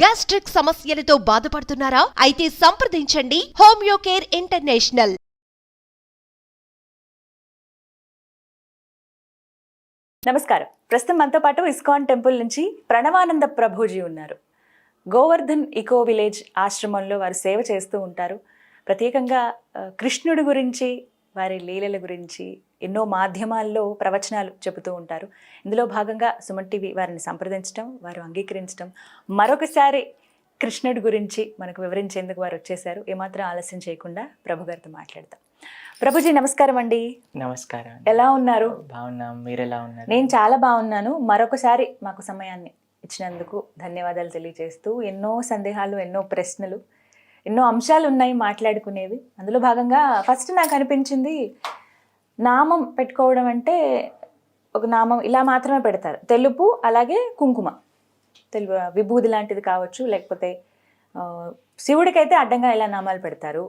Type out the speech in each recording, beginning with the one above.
Gastric సమస్యలతో బాధపడుతున్నారా? అయితే సంప్రదించండి హోమియో కేర్ ఇంటర్నేషనల్. నమస్కారం. ప్రస్తుతం మనతో పాటు ఇస్కాన్ టెంపుల్ నుంచి ప్రణవానంద ప్రభుజీ ఉన్నారు. గోవర్ధన్ ఇకో విలేజ్ ఆశ్రమంలో వారు సేవ చేస్తూ ఉంటారు. ప్రత్యేకంగా కృష్ణుడి గురించి, వారి లీలల గురించి ఎన్నో మాధ్యమాల్లో ప్రవచనాలు చెబుతూ ఉంటారు. ఇందులో భాగంగా సుమన్ టీవీ వారిని సంప్రదించడం, వారు అంగీకరించడం, మరొకసారి కృష్ణుడి గురించి మనకు వివరించేందుకు వారు వచ్చేసారు. ఏమాత్రం ఆలస్యం చేయకుండా ప్రభు గారితో మాట్లాడతాం. ప్రభుజీ నమస్కారం అండి. నమస్కారం. ఎలా ఉన్నారు? బాగున్నాం. మీరు ఎలా ఉన్నారు? నేను చాలా బాగున్నాను. మరొకసారి మాకు సమయాన్ని ఇచ్చినందుకు ధన్యవాదాలు తెలియజేస్తూ, ఎన్నో సందేహాలు, ఎన్నో ప్రశ్నలు, ఎన్నో అంశాలు ఉన్నాయి మాట్లాడుకునేవి. అందులో భాగంగా ఫస్ట్ నాకు అనిపించింది, నామం పెట్టుకోవడం అంటే ఒక నామం ఇలా మాత్రమే పెడతారు. తెలుపు, అలాగే కుంకుమ, విభూది లాంటిది కావచ్చు, లేకపోతే శివుడికైతే అడ్డంగా ఇలా నామాలు పెడతారు.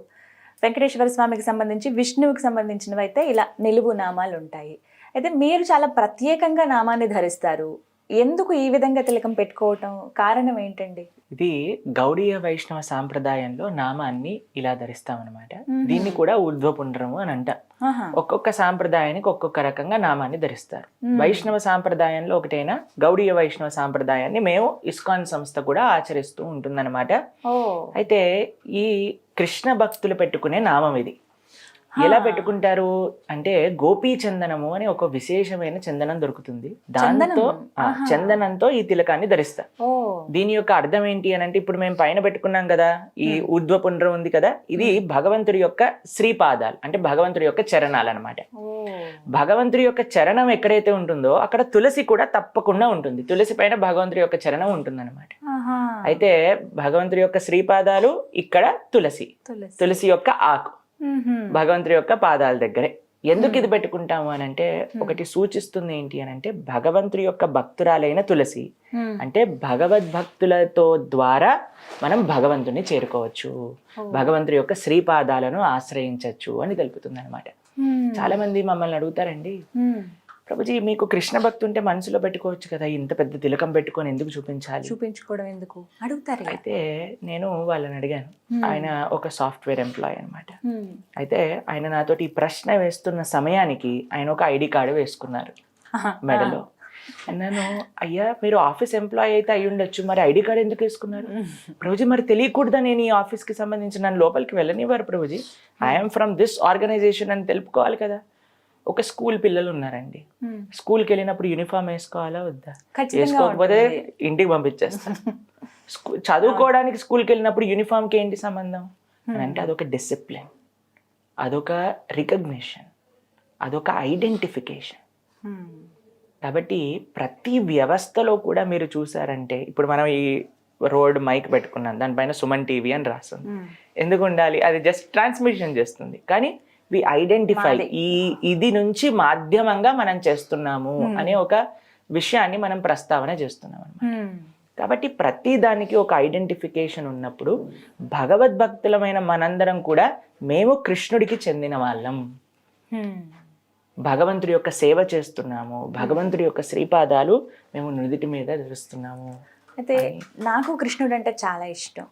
వెంకటేశ్వర స్వామికి సంబంధించి, విష్ణువుకి సంబంధించినవి అయితే ఇలా నిలువు నామాలు ఉంటాయి. అయితే మీరు చాలా ప్రత్యేకంగా నామాన్ని ధరిస్తారు. ఎందుకు ఈ విధంగా తిలకం పెట్టుకోవటం కారణం ఏంటండి? ఇది గౌడీయ వైష్ణవ సాంప్రదాయంలో నామాన్ని ఇలా ధరిస్తామన్నమాట. దీన్ని కూడా ఊర్ధ్వపుండ్రము అని అంట. ఒక్కొక్క సాంప్రదాయానికి ఒక్కొక్క రకంగా నామాన్ని ధరిస్తారు. వైష్ణవ సాంప్రదాయంలో ఒకటైనా గౌడీయ వైష్ణవ సాంప్రదాయాన్ని మేము ఇస్కాన్ సంస్థ కూడా ఆచరిస్తూ ఉంటుందన్నమాట. అయితే ఈ కృష్ణ భక్తులు పెట్టుకునే నామం ఇది. ఎలా పెట్టుకుంటారు అంటే, గోపీ చందనము అని ఒక విశేషమైన చందనం దొరుకుతుంది. దాంతో చందనంతో ఈ తిలకాన్ని ధరిస్తారు. దీని యొక్క అర్థం ఏంటి అని అంటే, ఇప్పుడు మేము పైన పెట్టుకున్నాం కదా, ఈ ఊర్ధ్వపుండ్రం ఉంది కదా, ఇది భగవంతుడి యొక్క శ్రీపాదాలు, అంటే భగవంతుడి యొక్క చరణాలు అనమాట. భగవంతుడి యొక్క చరణం ఎక్కడైతే ఉంటుందో అక్కడ తులసి కూడా తప్పకుండా ఉంటుంది. తులసి పైన భగవంతుడి యొక్క చరణం ఉంటుంది అనమాట. అయితే భగవంతుడి యొక్క శ్రీపాదాలు, ఇక్కడ తులసి, తులసి యొక్క ఆకు భగవంతుడి యొక్క పాదాల దగ్గరే. ఎందుకు ఇది పెట్టుకుంటాము అని అంటే, ఒకటి సూచిస్తుంది ఏంటి అని అంటే, భగవంతుడి యొక్క భక్తురాలైన తులసి అంటే భగవద్భక్తులతో ద్వారా మనం భగవంతుని చేరుకోవచ్చు, భగవంతుడి యొక్క శ్రీపాదాలను ఆశ్రయించవచ్చు అని తెలుపుతుంది అనమాట. చాలా మంది మమ్మల్ని అడుగుతారండి, ప్రభుజీ మీకు కృష్ణ భక్తి ఉంటే మనసులో పెట్టుకోవచ్చు కదా, ఇంత పెద్ద తిలకం పెట్టుకొని ఎందుకు చూపించుకోవడం ఎందుకు అడుగుతారు. అయితే నేను వాళ్ళని అడిగాను. ఆయన ఒక సాఫ్ట్వేర్ ఎంప్లాయ్ అనమాట. అయితే ఆయన నాతోటి ఈ ప్రశ్న వేస్తున్న సమయానికి ఆయన ఒక ఐడి కార్డు వేసుకున్నారు మెడలో. అన్నాను, అయ్యా మీరు ఆఫీస్ ఎంప్లాయ్ అయితే అయి ఉండొచ్చు, మరి ఐడి కార్డు ఎందుకు వేసుకున్నారు? ప్రభుజీ మరి తెలియకూడదా నేను ఈ ఆఫీస్కి సంబంధించి, నన్ను లోపలికి వెళ్ళనివ్వరు Prabhuji, I'm from this organisation అని తెలుపుకోవాలి కదా. ఒక స్కూల్ పిల్లలు ఉన్నారండి, స్కూల్కి వెళ్ళినప్పుడు యూనిఫామ్ వేసుకోవాలా వద్దా? వేసుకోకపోతే ఇంటికి పంపించేస్తారు. చదువుకోవడానికి స్కూల్కి వెళ్ళినప్పుడు యూనిఫామ్కి ఏంటి సంబంధం అని అంటే, అదొక డిసిప్లిన్, అదొక రికగ్నిషన్, అదొక ఐడెంటిఫికేషన్. కాబట్టి ప్రతి వ్యవస్థలో కూడా మీరు చూసారంటే, ఇప్పుడు మనం ఈ రోడ్ మైక్ పెట్టుకున్నాం, దానిపైన సుమన్ టీవీ అని రాస్తుంది. ఎందుకు ఉండాలి? అది జస్ట్ ట్రాన్స్మిషన్ చేస్తుంది. కానీ వి ఐడెంటిఫై, ఇది నుంచి మాధ్యమంగా మనం చేస్తున్నాము అనే ఒక విషయాన్ని మనం ప్రస్తావన చేస్తున్నాం అన్నమాట. కాబట్టి ప్రతి దానికి ఒక ఐడెంటిఫికేషన్ ఉన్నప్పుడు, భగవద్భక్తులమైన మనందరం కూడా మేము కృష్ణుడికి చెందిన వాళ్ళం, భగవంతుడి యొక్క సేవ చేస్తున్నాము, భగవంతుడి యొక్క శ్రీపాదాలు మేము నుదిటి మీద ధరిస్తున్నాము. అయితే నాకు కృష్ణుడు అంటే చాలా ఇష్టం.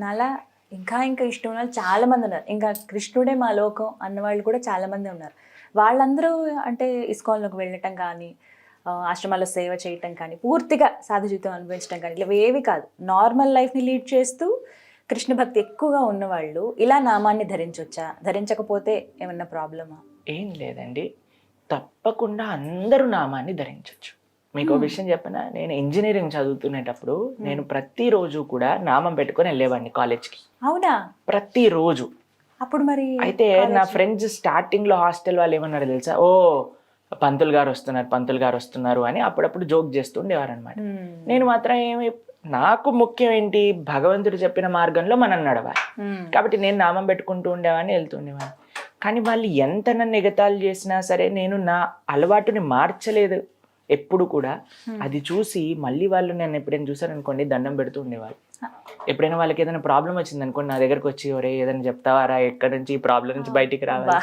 నాలా ఇంకా ఇష్టం ఉన్న వాళ్ళు చాలా మంది ఉన్నారు. ఇంకా కృష్ణుడే మా లోకం అన్నవాళ్ళు కూడా చాలా మంది ఉన్నారు. వాళ్ళందరూ అంటే ఇస్కాన్లోకి వెళ్ళటం కానీ, ఆశ్రమాల్లో సేవ చేయటం కానీ, పూర్తిగా సాధు జీవితం అనుభవించడం కానీ, ఇలా ఏవి కాదు, నార్మల్ లైఫ్ని లీడ్ చేస్తూ కృష్ణ భక్తి ఎక్కువగా ఉన్నవాళ్ళు ఇలా నామాన్ని ధరించవచ్చా? ధరించకపోతే ఏమన్నా ప్రాబ్లమా? ఏం లేదండి, తప్పకుండా అందరూ నామాన్ని ధరించవచ్చు. మీకు ఒక విషయం చెప్పనా, నేను ఇంజనీరింగ్ చదువుతునేటప్పుడు నేను ప్రతిరోజు కూడా నామం పెట్టుకొని వెళ్ళేవాడిని కాలేజ్కి. అవునా? ప్రతిరోజు. అప్పుడు మరి అయితే నా ఫ్రెండ్స్ స్టార్టింగ్ లో హాస్టల్ వాళ్ళు ఏమన్నారు తెలుసా, ఓ పంతులు గారు వస్తున్నారు అని అప్పుడప్పుడు జోక్ చేస్తూ ఉండేవారు అనమాట. నేను మాత్రం నాకు ముఖ్యం ఏంటి, భగవంతుడు చెప్పిన మార్గంలో మనం నడవాలి. కాబట్టి నేను నామం పెట్టుకుంటూ ఉండేవాడిని, వెళ్తుండేవాడిని. కానీ వాళ్ళు ఎంత నన్ను ఎగతాళి చేసినా సరే నేను నా అలవాటుని మార్చలేదు ఎప్పుడు కూడా. అది చూసి మళ్ళీ వాళ్ళు నన్ను ఎప్పుడైనా చూసారనుకోండి, దండం పెడుతూ ఉండేవాళ్ళు. ఎప్పుడైనా వాళ్ళకి ఏదైనా ప్రాబ్లం వచ్చింది అనుకోండి, నా దగ్గరకు వచ్చి, ఒరే ఏదైనా చెప్తావారా, ఎక్కడి నుంచి ఈ ప్రాబ్లం నుంచి బయటికి రావాలి.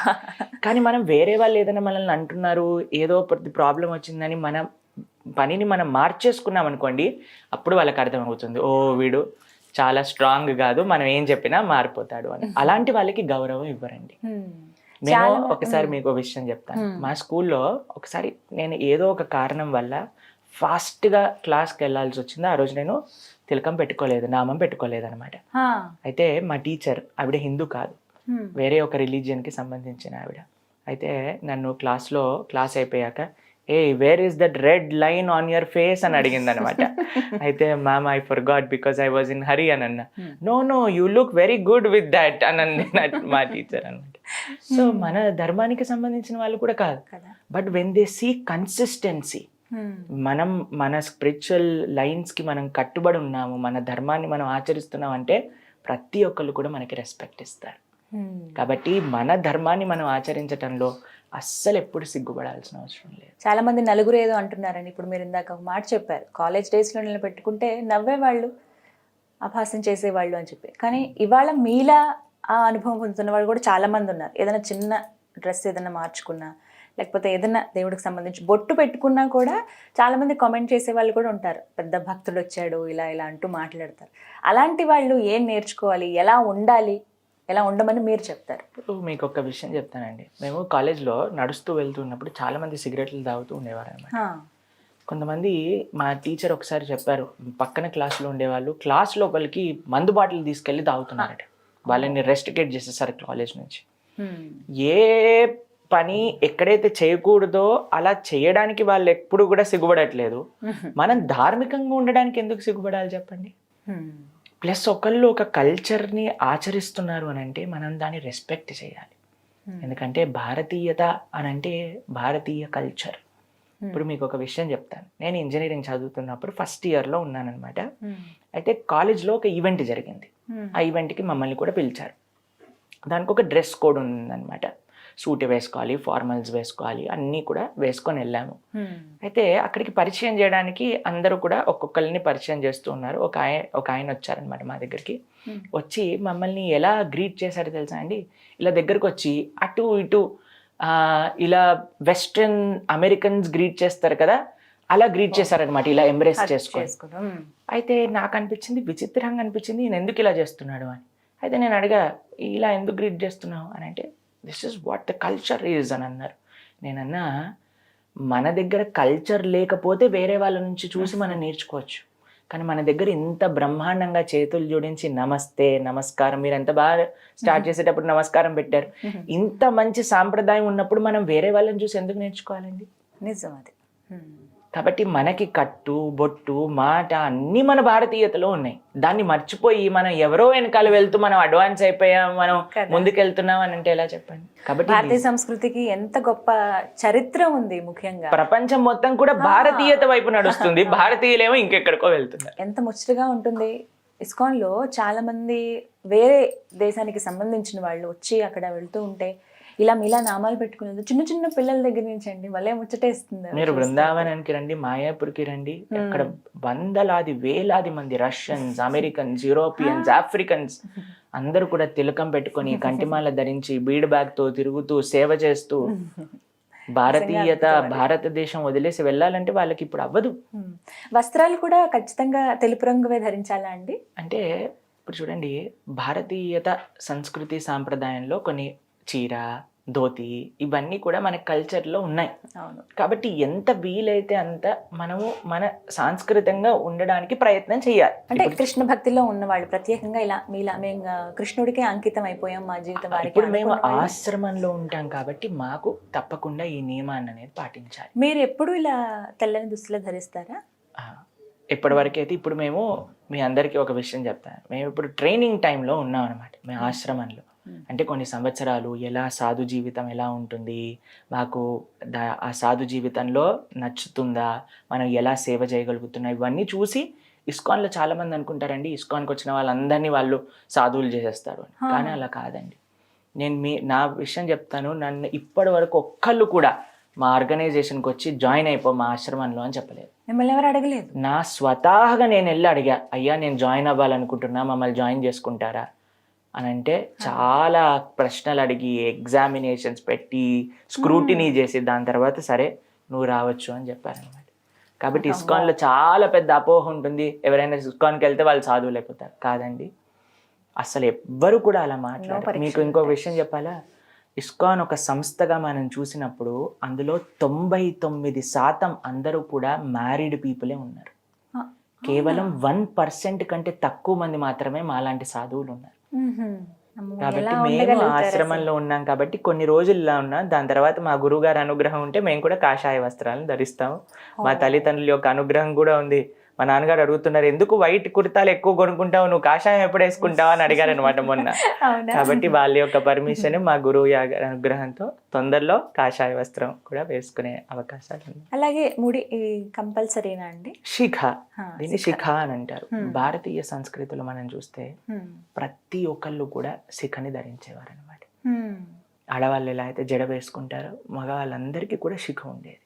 కానీ మనం వేరే వాళ్ళు ఏదైనా మనల్ని అంటున్నారు, ఏదో ప్రతి ప్రాబ్లం వచ్చిందని పనిని మనం మార్చేసుకున్నాం అనుకోండి, అప్పుడు వాళ్ళకి అర్థమవుతుంది, ఓ వీడు చాలా స్ట్రాంగ్ కాదు, మనం ఏం చెప్పినా మారిపోతాడు అని. అలాంటి వాళ్ళకి గౌరవం ఇవ్వరండి. నేను ఒకసారి మీకు ఒక విషయం చెప్తాను. మా స్కూల్లో ఒకసారి నేను ఏదో ఒక కారణం వల్ల ఫాస్ట్గా క్లాస్కి వెళ్ళాల్సి వచ్చింది. ఆ రోజు నేను తిలకం పెట్టుకోలేదు, నామం పెట్టుకోలేదు అనమాట. అయితే మా టీచర్, ఆవిడ హిందూ కాదు, వేరే ఒక రిలీజియన్కి సంబంధించిన ఆవిడ. అయితే నన్ను క్లాస్ అయిపోయాక, hey where is that red line on your face అని అడిగింది అనమాట. అయితే ma'am I forgot because I was in hurry అని అన్నా. No you look very good with that అని మా టీచర్ అనమాట. సో మన ధర్మానికి సంబంధించిన వాళ్ళు కూడా కాదు, but when they see consistency, మనం మన స్పిరిచువల్ లైన్స్కి మనం కట్టుబడి ఉన్నాము, మన ధర్మాన్ని మనం ఆచరిస్తున్నాం అంటే ప్రతి ఒక్కళ్ళు కూడా మనకి రెస్పెక్ట్ ఇస్తారు. కాబట్టి మన ధర్మాన్ని మనం ఆచరించటంలో అస్సలు ఎప్పుడు సిగ్గుపడాల్సిన అవసరం లేదు. చాలా మంది నలుగురు ఏదో అంటున్నారండి. ఇప్పుడు మీరు ఇందాక ఒక మాట చెప్పారు, కాలేజ్ డేస్లో నిలబెట్టుకుంటే నవ్వేవాళ్ళు, అపహాస్యం చేసేవాళ్ళు అని చెప్పి. కానీ ఇవాళ మీలా ఆ అనుభవం పొందుతున్న వాళ్ళు కూడా చాలా మంది ఉన్నారు. ఏదైనా చిన్న డ్రెస్ ఏదైనా మార్చుకున్నా, లేకపోతే ఏదైనా దేవుడికి సంబంధించి బొట్టు పెట్టుకున్నా కూడా చాలా మంది కామెంట్ చేసే వాళ్ళు కూడా ఉంటారు, పెద్ద భక్తుడు వచ్చాడు ఇలా ఇలా అంటూ మాట్లాడతారు. అలాంటి వాళ్ళు ఏం నేర్చుకోవాలి, ఎలా ఉండాలి, ఎలా ఉండమని మీరు చెప్తారు? మీకు ఒక విషయం చెప్తానండి. మేము కాలేజ్లో నడుస్తూ వెళ్తున్నప్పుడు చాలా మంది సిగరెట్లు తాగుతూ ఉండేవారు అనమాట. కొంతమంది మా టీచర్ ఒకసారి చెప్పారు, పక్కన క్లాస్లో ఉండేవాళ్ళు క్లాస్ లోపలికి మందు బాటిల్ తీసుకెళ్ళి తాగుతున్నారట. వాళ్ళని రెస్ట్రికేట్ చేసేసారు కాలేజ్ నుంచి. ఏ పని ఎక్కడైతే చేయకూడదో అలా చేయడానికి వాళ్ళు ఎప్పుడు కూడా సిగ్గుపడట్లేదు. మనం ధార్మికంగా ఉండడానికి ఎందుకు సిగ్గుపడాలి చెప్పండి? ప్లస్ ఒకళ్ళు ఒక కల్చర్ని ఆచరిస్తున్నారు అని అంటే మనం దాన్ని రెస్పెక్ట్ చేయాలి. ఎందుకంటే భారతీయత అని అంటే భారతీయ కల్చర్. ఇప్పుడు మీకు ఒక విషయం చెప్తాను. నేను ఇంజనీరింగ్ చదువుతున్నప్పుడు ఫస్ట్ ఇయర్లో ఉన్నానన్నమాట. అయితే కాలేజ్లో ఒక ఈవెంట్ జరిగింది. ఆ ఈవెంట్కి మమ్మల్ని కూడా పిలిచారు. దానికి ఒక డ్రెస్ కోడ్ ఉందన్నమాట. సూట్ వేసుకోవాలి, ఫార్మల్స్ వేసుకోవాలి, అన్నీ కూడా వేసుకొని వెళ్ళాము. అయితే అక్కడికి పరిచయం చేయడానికి అందరూ కూడా ఒక్కొక్కరిని పరిచయం చేస్తూ ఉన్నారు. ఒక ఆయన వచ్చారనమాట మా దగ్గరికి. వచ్చి మమ్మల్ని ఎలా గ్రీట్ చేశారో తెలుసా అండి? ఇలా దగ్గరకు వచ్చి అటు ఇటు ఇలా వెస్ట్రన్ అమెరికన్స్ గ్రీట్ చేస్తారు కదా, అలా గ్రీట్ చేశారనమాట, ఇలా ఎంబ్రేస్ చేసుకొని. అయితే నాకు అనిపించింది, విచిత్రంగా అనిపించింది, నేను ఎందుకు ఇలా చేస్తున్నాడు అని. అయితే నేను అడిగా, ఇలా ఎందుకు గ్రీట్ చేస్తున్నావు అని అంటే, this is what the culture is అని అన్నారు. నేనన్నా, మన దగ్గర కల్చర్ లేకపోతే వేరే వాళ్ళ నుంచి చూసి మనం నేర్చుకోవచ్చు, కానీ మన దగ్గర ఇంత బ్రహ్మాండంగా చేతులు జోడించి నమస్తే నమస్కారం, మీరు ఎంత బాగా స్టార్ట్ చేసేటప్పుడు నమస్కారం పెట్టారు, ఇంత మంచి సాంప్రదాయం ఉన్నప్పుడు మనం వేరే వాళ్ళని చూసి ఎందుకు నేర్చుకోవాలండి? నిజం అది. కాబట్టి మనకి కట్టు, బొట్టు, మాట అన్నీ మన భారతీయతలో ఉన్నాయి. దాన్ని మర్చిపోయి మనం ఎవరో వెనకాల వెళ్తూ మనం అడ్వాన్స్ అయిపోయాం, మనం ముందుకెళ్తున్నాం అని అంటే ఎలా చెప్పండి? కాబట్టి భారతీయ సంస్కృతికి ఎంత గొప్ప చరిత్ర ఉంది. ముఖ్యంగా ప్రపంచం మొత్తం కూడా భారతీయత వైపు నడుస్తుంది, భారతీయులేమో ఇంకెక్కడికో వెళ్తున్నారు. ఎంత ముచ్చటగా ఉంటుంది. ఇస్కాన్లో చాలా మంది వేరే దేశానికి సంబంధించిన వాళ్ళు వచ్చి అక్కడ వెళ్తూ ఉంటే ఇలా మీలా నామాలు పెట్టుకునేది చిన్న చిన్న పిల్లల దగ్గర నుంచి అండి, వాళ్ళే ముచ్చటేస్తుంది. మీరు బృందావనానికి రండి, మాయాపూర్కి రండి, అక్కడ వందలాది వేలాది మంది రష్యన్స్, అమెరికన్స్, యూరోపియన్స్, ఆఫ్రికన్స్ అందరూ కూడా తిలకం పెట్టుకొని కంటిమాల ధరించి బీడ్ బ్యాగ్ తో తిరుగుతూ సేవ చేస్తూ భారతీయత, భారతదేశం వదిలేసి వెళ్ళాలంటే వాళ్ళకి ఇప్పుడు అవ్వదు. వస్త్రాలు కూడా ఖచ్చితంగా తెలుపు రంగువే ధరించాలా అండి? అంటే ఇప్పుడు చూడండి, భారతీయత సంస్కృతి సాంప్రదాయంలో కొన్ని చీర, ధోతి ఇవన్నీ కూడా మన కల్చర్లో ఉన్నాయి. కాబట్టి ఎంత వీలైతే అంత మనము మన సాంస్కృతికంగా ఉండడానికి ప్రయత్నం చేయాలి. అంటే కృష్ణ భక్తిలో ఉన్న వాళ్ళు ప్రత్యేకంగా ఇలా మీలా మేము కృష్ణుడికే అంకితం అయిపోయాం మా జీవితం. ఇప్పుడు మేము ఆశ్రమంలో ఉంటాం కాబట్టి మాకు తప్పకుండా ఈ నియమాన్ని అనేది పాటించాలి. మీరు ఎప్పుడు ఇలా తెల్లని దుస్తులు ధరిస్తారా? ఇప్పటివరకు అయితే ఇప్పుడు మేము మీ అందరికీ ఒక విషయం చెప్తాను. మేము ఇప్పుడు ట్రైనింగ్ టైంలో ఉన్నాం అనమాట, మేము ఆశ్రమంలో. అంటే కొన్ని సంవత్సరాలు ఎలా సాధు జీవితం ఎలా ఉంటుంది, మాకు ఆ సాధు జీవితంలో నచ్చుతుందా, మనం ఎలా సేవ చేయగలుగుతున్నా, ఇవన్నీ చూసి ఇస్కాన్లో చాలామంది అనుకుంటారండి ఇస్కాన్కి వచ్చిన వాళ్ళందరినీ వాళ్ళు సాధువులు చేసేస్తారు అని. కానీ అలా కాదండి. నేను నా విషయం చెప్తాను. నన్ను ఇప్పటి వరకు ఒక్కళ్ళు కూడా మా ఆర్గనైజేషన్కి వచ్చి జాయిన్ అయిపో మా ఆశ్రమంలో అని చెప్పలేదు. మిమ్మల్ని ఎవరు అడగలేదు? నా స్వతహాగా నేను వెళ్ళి అడిగా, అయ్యా నేను జాయిన్ అవ్వాలనుకుంటున్నా, మమ్మల్ని జాయిన్ చేసుకుంటారా అని అంటే చాలా ప్రశ్నలు అడిగి ఎగ్జామినేషన్స్ పెట్టి స్క్రూటినీ చేసి దాని తర్వాత సరే నువ్వు రావచ్చు అని చెప్పారనమాట. కాబట్టి ఇస్కాన్లో చాలా పెద్ద అపోహ ఉంటుంది, ఎవరైనా ఇస్కాన్కి వెళ్తే వాళ్ళు సాధువులు అయిపోతారు. కాదండి, అసలు ఎవ్వరు కూడా అలా మాట్లాడారు. మీకు ఇంకో విషయం చెప్పాలా, ఇస్కాన్ ఒక సంస్థగా మనం చూసినప్పుడు అందులో 99% అందరూ కూడా మ్యారీడ్ పీపులే ఉన్నారు. కేవలం 1% కంటే తక్కువ మంది మాత్రమే మాలాంటి సాధువులు ఉన్నారు. కాబట్టి మేము ఆశ్రమంలో ఉన్నాం కాబట్టి కొన్ని రోజులు ఇలా ఉన్నాం. దాని తర్వాత మా గురువు గారి అనుగ్రహం ఉంటే మేము కూడా కాషాయ వస్త్రాలను ధరిస్తాము. మా తల్లిదండ్రుల యొక్క అనుగ్రహం కూడా ఉంది. మా నాన్నగారు అడుగుతున్నారు, ఎందుకు వైట్ కుర్తాలు ఎక్కువ కొనుక్కుంటావు, నువ్వు కాషాయం ఎప్పుడు వేసుకుంటావు అని అడిగారు అనమాట మొన్న. కాబట్టి వాళ్ళ యొక్క పర్మిషన్, మా గురువు అనుగ్రహంతో తొందరలో కాషాయ వస్త్రం కూడా వేసుకునే అవకాశాలు ఉన్నాయి. అలాగే ముడి కంపల్సరీనా అండి? శిఖ, దీన్ని శిఖ అని అంటారు. భారతీయ సంస్కృతిలో మనం చూస్తే ప్రతి ఒక్కళ్ళు కూడా శిఖని ధరించేవారు అనమాట. ఆడవాళ్ళు ఎలా అయితే జడ వేసుకుంటారో మగవాళ్ళందరికీ కూడా శిఖ ఉండేది.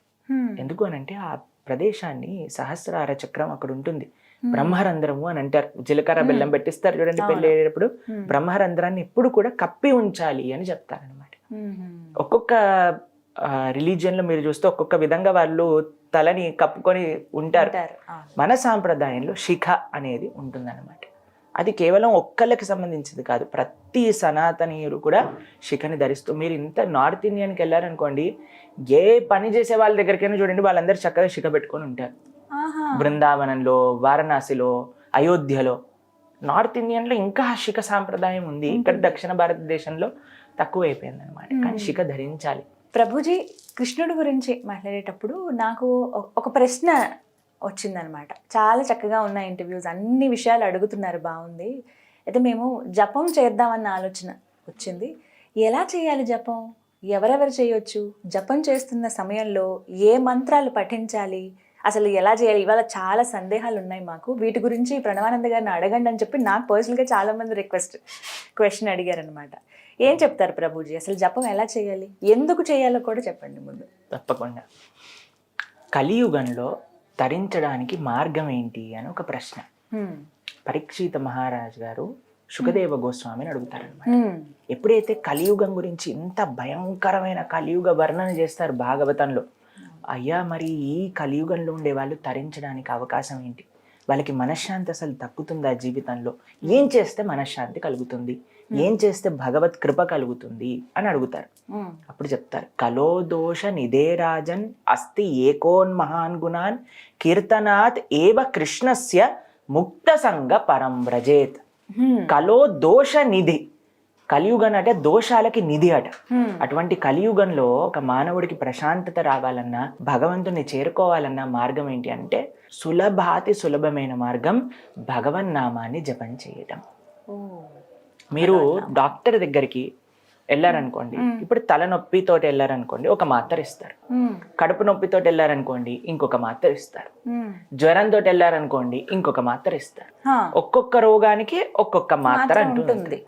ఎందుకు అనంటే ఆ ప్రదేశాన్ని సహస్రార చక్రం అక్కడ ఉంటుంది. బ్రహ్మరంధ్రము అని అంటారు. జీలకర్ర బెల్లం పెట్టిస్తారు చూడండి పెళ్లి అయ్యేటప్పుడు, బ్రహ్మరంధ్రాన్ని ఎప్పుడు కూడా కప్పి ఉంచాలి అని చెప్తారనమాట. ఒక్కొక్క రిలీజియన్ లో మీరు చూస్తే ఒక్కొక్క విధంగా వాళ్ళు తలని కప్పుకొని ఉంటారు. మన సాంప్రదాయంలో శిఖ అనేది ఉంటుందన్నమాట. అది కేవలం ఒక్కళ్ళకి సంబంధించింది కాదు, ప్రతి సనాతనీయులు కూడా శిఖని ధరిస్తూ, మీరు ఇంత నార్త్ ఇండియన్కి వెళ్ళారనుకోండి, ఏ పని చేసే వాళ్ళ దగ్గరికైనా చూడండి వాళ్ళందరూ చక్కగా శిఖ పెట్టుకొని ఉంటారు. బృందావనంలో, వారణాసిలో, అయోధ్యలో. నార్త్ ఇండియన్లో ఇంకా శిఖ సాంప్రదాయం ఉంది. ఇక్కడ దక్షిణ భారతదేశంలో తక్కువ అయిపోయింది అనమాట. కానీ శిఖ ధరించాలి. ప్రభుజీ, కృష్ణుడి గురించి మాట్లాడేటప్పుడు నాకు ఒక ప్రశ్న వచ్చిందనమాట. చాలా చక్కగా ఉన్న ఇంటర్వ్యూస్, అన్ని విషయాలు అడుగుతున్నారు, బాగుంది. అయితే మేము జపం చేద్దామన్న ఆలోచన వచ్చింది. ఎలా చేయాలి జపం, ఎవరెవరు చేయొచ్చు, జపం చేస్తున్న సమయంలో ఏ మంత్రాలు పఠించాలి, అసలు ఎలా చేయాలి, ఇవాళ చాలా సందేహాలు ఉన్నాయి మాకు, వీటి గురించి ప్రణవానంద గారిని అడగండి అని చెప్పి నాకు పర్సనల్గా చాలామంది క్వశ్చన్ అడిగారనమాట. ఏం చెప్తారు ప్రభుజీ, అసలు జపం ఎలా చేయాలి, ఎందుకు చేయాలో కూడా చెప్పండి ముందు. తప్పకుండా. కలియుగంలో తరించడానికి మార్గం ఏంటి అని ఒక ప్రశ్న పరీక్షిత మహారాజ్ గారు శుకదేవ గోస్వామిని అడుగుతారనమాట. ఎప్పుడైతే కలియుగం గురించి ఇంత భయంకరమైన కలియుగ వర్ణన చేస్తారు భాగవతంలో, అయ్యా మరి ఈ కలియుగంలో ఉండే వాళ్ళు తరించడానికి అవకాశం ఏంటి, వాళ్ళకి మనశ్శాంతి అసలు దక్కుతుందా జీవితంలో, ఏం చేస్తే మనశ్శాంతి కలుగుతుంది, ఏం చేస్తే భగవత్ కృప కలుగుతుంది అని అడుగుతారు. అప్పుడు చెప్తారు, కలో దోష నిధేరాజన్ అస్తి ఏకోన్మహాన్ గుణాన్ కీర్తనాత్ ఏవ కృష్ణస్య ముక్త సంగ పరం వ్రజేత్. కలో దోష నిధి, కలియుగం అంటే దోషాలకి నిధి అట. అటువంటి కలియుగంలో ఒక మానవుడికి ప్రశాంతత రావాలన్నా, భగవంతుని చేరుకోవాలన్నా మార్గం ఏంటి అంటే సులభమైన మార్గం భగవన్నామాన్ని జపం చేయటం. మీరు డాక్టర్ దగ్గరికి వెళ్ళారనుకోండి, ఇప్పుడు తలనొప్పితో వెళ్ళారనుకోండి ఒక మాత్ర ఇస్తారు, కడుపు నొప్పితో వెళ్ళారనుకోండి ఇంకొక మాత్ర ఇస్తారు, జ్వరంతో వెళ్ళారనుకోండి ఇంకొక మాత్ర ఇస్తారు. ఒక్కొక్క రోగానికి ఒక్కొక్క మాత్ర అంటుంది.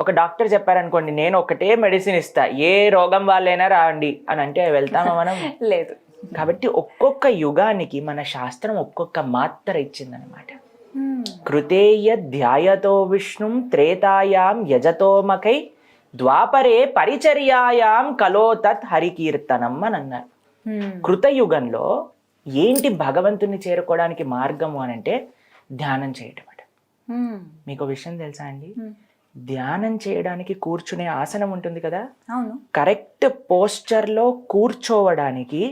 ఒక డాక్టర్ చెప్పారనుకోండి, నేను ఒకటే మెడిసిన్ ఇస్తా, ఏ రోగం వాళ్ళైనా రాండి అని అంటే వెళ్తామా మనం? లేదు. కాబట్టి ఒక్కొక్క యుగానికి మన శాస్త్రం ఒక్కొక్క మాత్ర ఇచ్చిందనమాట. కృతేయ ధ్యాయతో విష్ణుం త్రేతాయాం యజతోమకై ద్వాపరే పరిచర్యాయాం కలో తత్ హరికీర్తనం అని అన్నారు. కృతయుగంలో ఏంటి భగవంతుని చేరుకోవడానికి మార్గము అని అంటే ధ్యానం చేయటం అట. మీకు విషయం తెలుసా అండి, ధ్యానం చేయడానికి కూర్చునే ఆసనం ఉంటుంది కదా, కరెక్ట్ పోస్చర్ లో కూర్చోవడానికి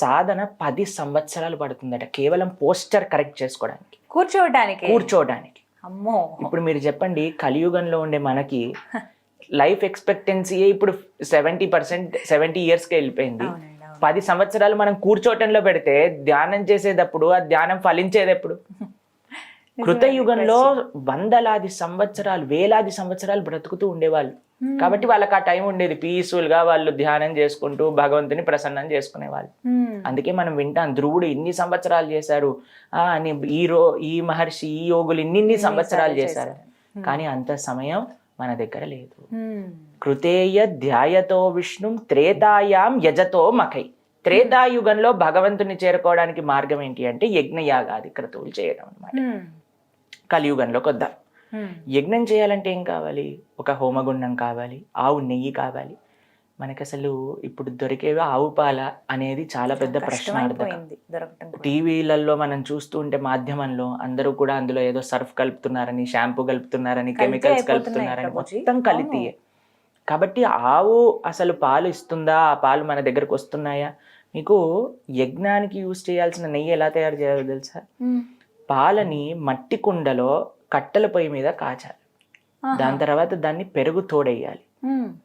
సాధన 10 సంవత్సరాలు పడుతుందట, కేవలం పోస్చర్ కరెక్ట్ చేసుకోవడానికి, కూర్చోవడానికి. అమ్మో. ఇప్పుడు మీరు చెప్పండి, కలియుగంలో ఉండే మనకి లైఫ్ ఎక్స్పెక్టెన్సీ ఇప్పుడు 70 ఇయర్స్కి వెళ్ళిపోయింది. 10 సంవత్సరాలు మనం కూర్చోటంలో పెడితే ధ్యానం చేసేటప్పుడు ఆ ధ్యానం ఫలించేది ఎప్పుడు? కృతయుగంలో వందలాది సంవత్సరాలు, వేలాది సంవత్సరాలు బ్రతుకుతూ ఉండేవాళ్ళు. కాబట్టి వాళ్ళకి ఆ టైం ఉండేది, పీస్ఫుల్ గా వాళ్ళు ధ్యానం చేసుకుంటూ భగవంతుని ప్రసన్నం చేసుకునేవాళ్ళు. అందుకే మనం వింటాం, ధ్రువుడు ఇన్ని సంవత్సరాలు చేశారు అని, ఈ మహర్షి, ఈ యోగులు ఇన్ని సంవత్సరాలు చేశారు. కానీ అంత సమయం మన దగ్గర లేదు. కృతేయ ధ్యాయతో విష్ణుం త్రేతాయాం యజతో మకై. త్రేతాయుగంలో భగవంతుని చేరుకోవడానికి మార్గం ఏంటి అంటే యజ్ఞయాగాది క్రతువులు చేయడం అన్నమాట. కలియుగంలోకి వద్దాం. యజ్ఞం చేయాలంటే ఏం కావాలి? ఒక హోమగుండం కావాలి, ఆవు నెయ్యి కావాలి, మనకి అసలు ఇప్పుడు దొరికేవి ఆవు పాల అనేది చాలా పెద్ద ప్రశ్నార్థకం. కష్టమైపోయింది దొరకటం కూడా. టీవీలలో మనం చూస్తూ ఉంటే మాధ్యమంలో అందరూ కూడా అందులో ఏదో సర్ఫ్ కలుపుతున్నారని, షాంపూ కలుపుతున్నారని, కెమికల్స్ అయిపోతున్నాయి కలుపుతున్నారని, ప్రభుజీ. మొత్తం కలిపియే. కాబట్టి ఆవు అసలు పాలు ఇస్తుందా, ఆ పాలు మన దగ్గరకు వస్తున్నాయా? మీకు యజ్ఞానికి యూజ్ చేయాల్సిన నెయ్యి ఎలా తయారు చేయాలో తెలుసా? పాలని మట్టి కుండలో కట్టెల పొయ్యి మీద కాచాలి. దాని తర్వాత దాన్ని పెరుగు తోడేయాలి.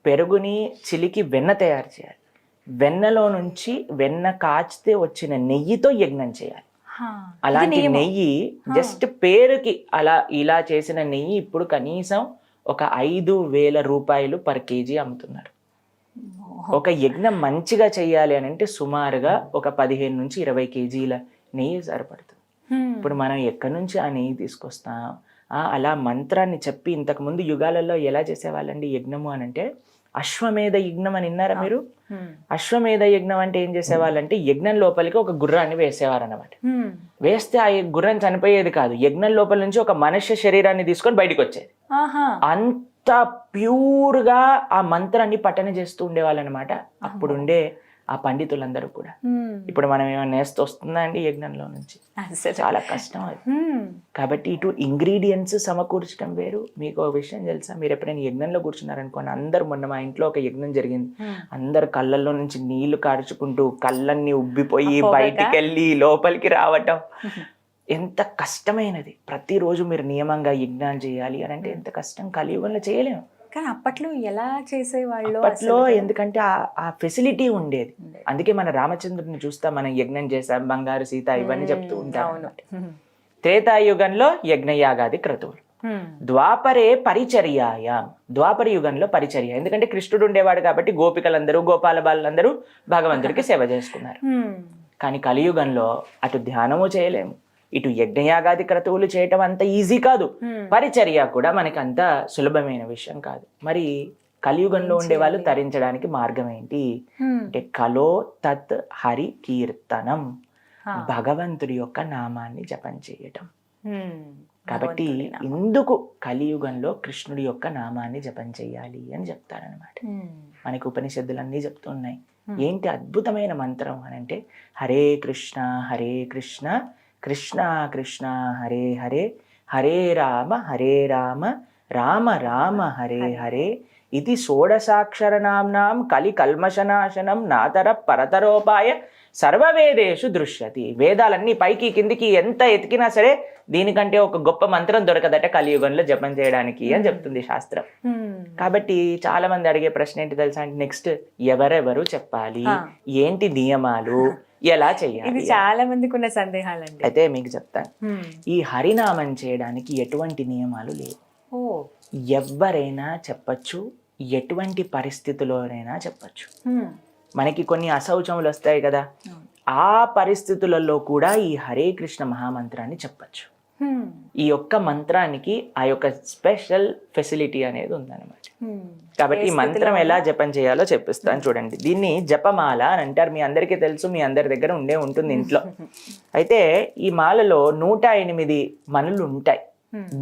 పెరుగుని చిలికి వెన్న తయారు చేయాలి. వెన్నలో నుంచి వెన్న కాచితే వచ్చిన నెయ్యితో యజ్ఞం చేయాలి. అలాంటి నెయ్యి జస్ట్ పేరుకి అలా ఇలా చేసిన నెయ్యి ఇప్పుడు కనీసం ఒక 5,000 రూపాయలు పర్ కేజీ అమ్ముతున్నారు. ఒక యజ్ఞం మంచిగా చేయాలి అని అంటే సుమారుగా ఒక 15 నుంచి 20 కేజీల నెయ్యి సరిపడుతుంది. ఇప్పుడు మనం ఎక్కడి నుంచి ఆ నెయ్యి తీసుకొస్తాం? అలా మంత్రాన్ని చెప్పి ఇంతకు ముందు యుగాలలో ఎలా చేసేవాళ్ళండి యజ్ఞము అని అంటే, అశ్వమేధ యజ్ఞం అని విన్నారా మీరు? అశ్వమేధ యజ్ఞం అంటే ఏం చేసేవాళ్ళంటే యజ్ఞం లోపలికి ఒక గుర్రాన్ని వేసేవారు అన్నమాట. వేస్తే ఆ గుర్రం చనిపోయేది కాదు, యజ్ఞం లోపల నుంచి ఒక మనుష్య శరీరాన్ని తీసుకొని బయటకు వచ్చేది. అంత ప్యూర్ గా ఆ మంత్రాన్ని పఠన చేస్తూ ఉండేవాళ్ళు అనమాట అప్పుడుండే ఆ పండితులందరూ కూడా. ఇప్పుడు మనం ఏమైనా నేస్తూ వస్తుందా అండి యజ్ఞంలో నుంచి? చాలా కష్టం అది. కాబట్టి ఇటు ఇంగ్రీడియంట్స్ సమకూర్చడం వేరు. మీకు ఒక విషయం తెలుసా, మీరు ఎప్పుడైనా యజ్ఞంలో కూర్చున్నారనుకోండి, అందరు, మొన్న మా ఇంట్లో ఒక యజ్ఞం జరిగింది, అందరు కళ్ళల్లో నుంచి నీళ్లు కార్చుకుంటూ కళ్ళన్నీ ఉబ్బిపోయి బయటికి వెళ్ళి లోపలికి రావటం ఎంత కష్టమైనది. ప్రతిరోజు మీరు నియమంగా యజ్ఞాలు చేయాలి అని అంటే ఎంత కష్టం, కలియుగంలో చేయలేము. కానీ అప్పట్లో ఎలా చేసేవాళ్ళు? అప్పట్లో ఎందుకంటే ఆ ఫెసిలిటీ ఉండేది. అందుకే మన రామచంద్రుడిని చూస్తాం, మనం యజ్ఞం చేసాం, బంగారు సీత ఇవన్నీ చెప్తూ ఉంటాం. త్రేతాయుగంలో యజ్ఞయాగాది క్రతువులు, ద్వాపరే పరిచర్యాయాం, ద్వాపర యుగంలో పరిచర్య. ఎందుకంటే కృష్ణుడు ఉండేవాడు కాబట్టి గోపికలందరూ, గోపాల బాలందరూ భగవంతుడికి సేవ చేసుకున్నారు. కానీ కలియుగంలో అటు ధ్యానము చేయలేము, ఇటు యజ్ఞయాగాది క్రతువులు చేయటం అంత ఈజీ కాదు, పరిచర్య కూడా మనకి అంత సులభమైన విషయం కాదు. మరి కలియుగంలో ఉండే వాళ్ళు తరించడానికి మార్గం ఏంటి అంటే, కలో తత్ హరి కీర్తనం, భగవంతుడి యొక్క నామాన్ని జపం చేయటం. కాబట్టి ఇందుకు కలియుగంలో కృష్ణుడి యొక్క నామాన్ని జపం చేయాలి అని చెప్తారనమాట. మనకి ఉపనిషత్తులన్నీ చెప్తున్నాయి. ఏంటి అద్భుతమైన మంత్రం అని అంటే, హరే కృష్ణ కృష్ణ కృష్ణ హరే హరే, హరే రామ రామ రామ హరే హరే, ఇది షోడశాక్షర నామ్నాం కలి కల్మషనాశనం నాతర పరతరోపాయ సర్వవేదేషు దృశ్యతి. వేదాలన్నీ పైకి కిందికి ఎంత ఎతికినా సరే దీనికంటే ఒక గొప్ప మంత్రం దొరకదట కలియుగంలో జపం చేయడానికి అని చెప్తుంది శాస్త్రం. కాబట్టి చాలా మంది అడిగే ప్రశ్న ఏంటి తెలుసా అంటే, నెక్స్ట్ ఎవరెవరు చెప్పాలి, ఏంటి నియమాలు, ఎలా చేయాలి? ఇది చాలా మందికి ఉన్న సందేహాలండి. అయితే మీకు చెప్తాను. ఈ హరినామం చేయడానికి ఎటువంటి నియమాలు లేవు. ఎవరైనా చెప్పచ్చు, ఎటువంటి పరిస్థితుల్లోనైనా చెప్పచ్చు. మనకి కొన్ని అశౌచములు వస్తాయి కదా, ఆ పరిస్థితులలో కూడా ఈ హరే కృష్ణ మహామంత్రాన్ని చెప్పచ్చు. ఈ యొక్క మంత్రానికి ఆ యొక్క స్పెషల్ ఫెసిలిటీ అనేది ఉందన్నమాట. కాబట్టి ఈ మంత్రం ఎలా జపం చేయాలో చెప్పిస్తాను చూడండి. దీన్ని జపమాల అని అంటారు. మీ అందరికీ తెలుసు, మీ అందరి దగ్గర ఉంటుంది ఇంట్లో. అయితే ఈ మాలలో 108 మనులు ఉంటాయి.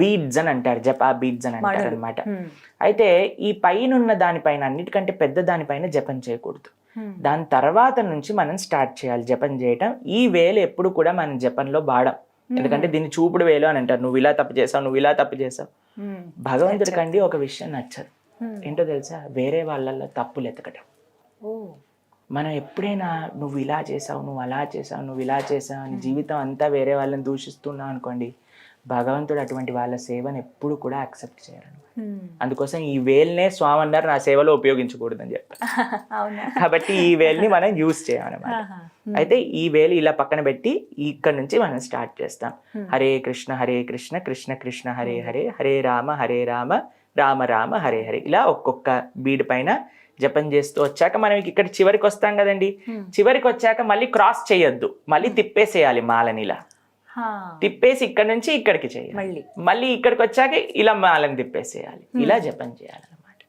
బీడ్స్ అని అంటారు, జపా బీడ్స్ అని అంటారు అనమాట. అయితే ఈ పైన దానిపైన, అన్నిటికంటే పెద్ద దానిపైన జపం చేయకూడదు. దాని తర్వాత నుంచి మనం స్టార్ట్ చేయాలి జపం చేయటం. ఈ వేలు ఎప్పుడు కూడా మనం జపంలో వాడం, ఎందుకంటే దీన్ని చూపుడు వేలు అని అంటారు. నువ్వు ఇలా తప్పు చేసావు, నువ్వు ఇలా తప్పు చేసావు. భగవంతుడికండి ఒక విషయం నచ్చదు, ఏంటో తెలుసా? వేరే వాళ్ళల్లో తప్పులు ఎతకటం. మనం ఎప్పుడైనా నువ్వు ఇలా చేసావు, నువ్వు అలా చేసావు, నువ్వు ఇలా చేసావు అని జీవితం అంతా వేరే వాళ్ళని దూషిస్తున్నావు అనుకోండి, భగవంతుడు అటువంటి వాళ్ళ సేవను ఎప్పుడు కూడా యాక్సెప్ట్ చేయరు. అందుకోసం ఈ వేల్నే స్వామి అన్నారు, నా సేవలో ఉపయోగించకూడదు అని చెప్పారు. కాబట్టి ఈ వేల్ని మనం యూజ్ చేయాలన్నమాట. అయితే ఈ వేలు ఇలా పక్కన పెట్టి ఇక్కడ నుంచి మనం స్టార్ట్ చేస్తాం. హరే కృష్ణ కృష్ణ కృష్ణ హరే హరే, హరే రామ రామ రామ హరే హరే. ఇలా ఒక్కొక్క బీడ్ పైన జపం చేస్తూ వచ్చాక మనం ఇక్కడ చివరికి వస్తాం కదండి. చివరికి వచ్చాక మళ్ళీ క్రాస్ చేయొద్దు, మళ్ళీ తిప్పేసేయాలి మాలని. ఇలా తిప్పేసి ఇక్కడ నుంచి ఇక్కడికి చేయాలి, మళ్ళీ ఇక్కడికి వచ్చాక ఇలా మాలని తిప్పేసేయాలి. ఇలా జపం చేయాలన్నమాట.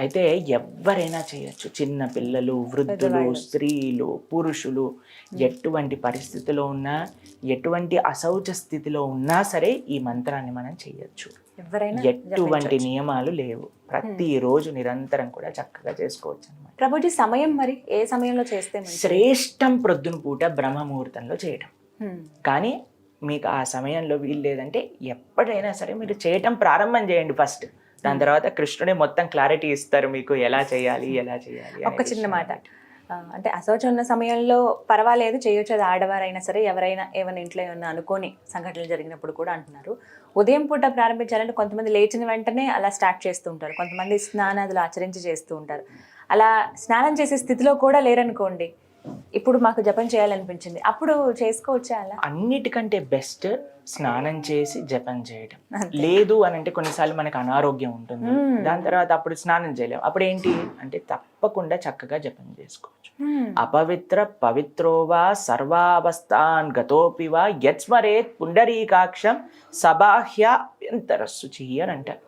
అయితే ఎవరైనా చేయొచ్చు, చిన్న పిల్లలు, వృద్ధులు, స్త్రీలు, పురుషులు, ఎటువంటి పరిస్థితిలో ఉన్నా, ఎటువంటి అశౌచ స్థితిలో ఉన్నా సరే ఈ మంత్రాన్ని మనం చేయొచ్చు. ఎవరైనా ఎటువంటి నియమాలు లేవు, ప్రతిరోజు నిరంతరం కూడా చక్కగా చేసుకోవచ్చు అన్నమాట. ప్రభుజీ సమయం మరి ఏ సమయంలో చేస్తే మంచిది? శ్రేష్టం ప్రొద్దున పూట బ్రహ్మముహూర్తంలో చేయడం. కానీ మీకు ఆ సమయంలో వీలు లేదంటే ఎప్పుడైనా సరే మీరు చేయటం ప్రారంభం చేయండి ఫస్ట్. దాని తర్వాత కృష్ణుడే మొత్తం క్లారిటీ ఇస్తారు మీకు ఎలా చేయాలి ఒక చిన్న మాట, అంటే అశౌచం ఉన్న సమయంలో పర్వాలేదు చేయొచ్చు, అది ఆడవారైనా సరే ఎవరైనా ఏమైనా ఇంట్లో ఏమైనా అనుకోని సంఘటనలు జరిగినప్పుడు కూడా అంటున్నారు. ఉదయం పూట ప్రారంభించాలంటే కొంతమంది లేచిన వెంటనే అలా స్టార్ట్ చేస్తూ ఉంటారు, కొంతమంది స్నానాదులు ఆచరించి చేస్తూ ఉంటారు. అలా స్నానం చేసే స్థితిలో కూడా లేరనుకోండి, ఇప్పుడు మాకు జపం చేయాలనిపించింది, అప్పుడు చేసుకోవచ్చా అలా? అన్నిటికంటే బెస్ట్ స్నానం చేసి జపం చేయడం. లేదు అని అంటే కొన్నిసార్లు మనకు అనారోగ్యం ఉంటుంది, దాని తర్వాత అప్పుడు స్నానం చేయలేము. అప్పుడు ఏంటి అంటే తప్పకుండా చక్కగా జపం చేసుకోవచ్చు. అపవిత్ర పవిత్రోవా సర్వావస్థాన్ గతోపివా యత్స్మరేత్ పుండరీకాక్షం సబాహ్య అభ్యంతరశుచి అని అంటారు.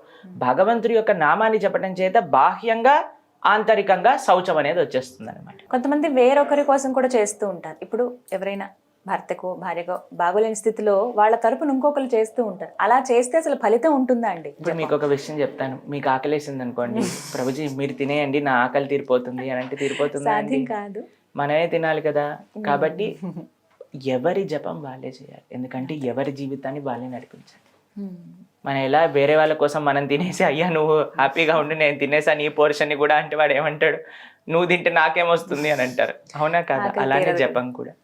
భగవంతుడి యొక్క నామాన్ని చెప్పడం చేత బాహ్యంగా ఆంతరికంగా శౌచం అనేది వచ్చేస్తుంది అనమాట. కొంతమంది వేరొకరి కోసం కూడా చేస్తూ ఉంటారు. ఇప్పుడు ఎవరైనా భర్తకో భార్యకో బాగోలేని స్థితిలో వాళ్ళ తరపున ఇంకొకరు చేస్తూ ఉంటారు. అలా చేస్తే అసలు ఫలితం ఉంటుందా అండి? ఇప్పుడు మీకు ఒక విషయం చెప్తాను. మీకు ఆకలేసింది అనుకోండి, ప్రభుజీ మీరు తినేయండి నా ఆకలి తీరిపోతుంది అని అంటే తీరిపోతుంది కాదు, మనమే తినాలి కదా. కాబట్టి ఎవరి జపం వాళ్ళే చేయాలి, ఎందుకంటే ఎవరి జీవితాన్ని వాళ్ళే నడిపించాలి. మనం ఎలా వేరే వాళ్ళ కోసం మనం తినేసి అయ్యా నువ్వు హ్యాపీగా ఉండి నేను తినేసా నీ పోర్షన్ని కూడా అంటే వాడు ఏమంటాడు, నువ్వు తింటే నాకేమొస్తుంది అని అంటారు. అవునా కాదా? అలానే జపం కూడా.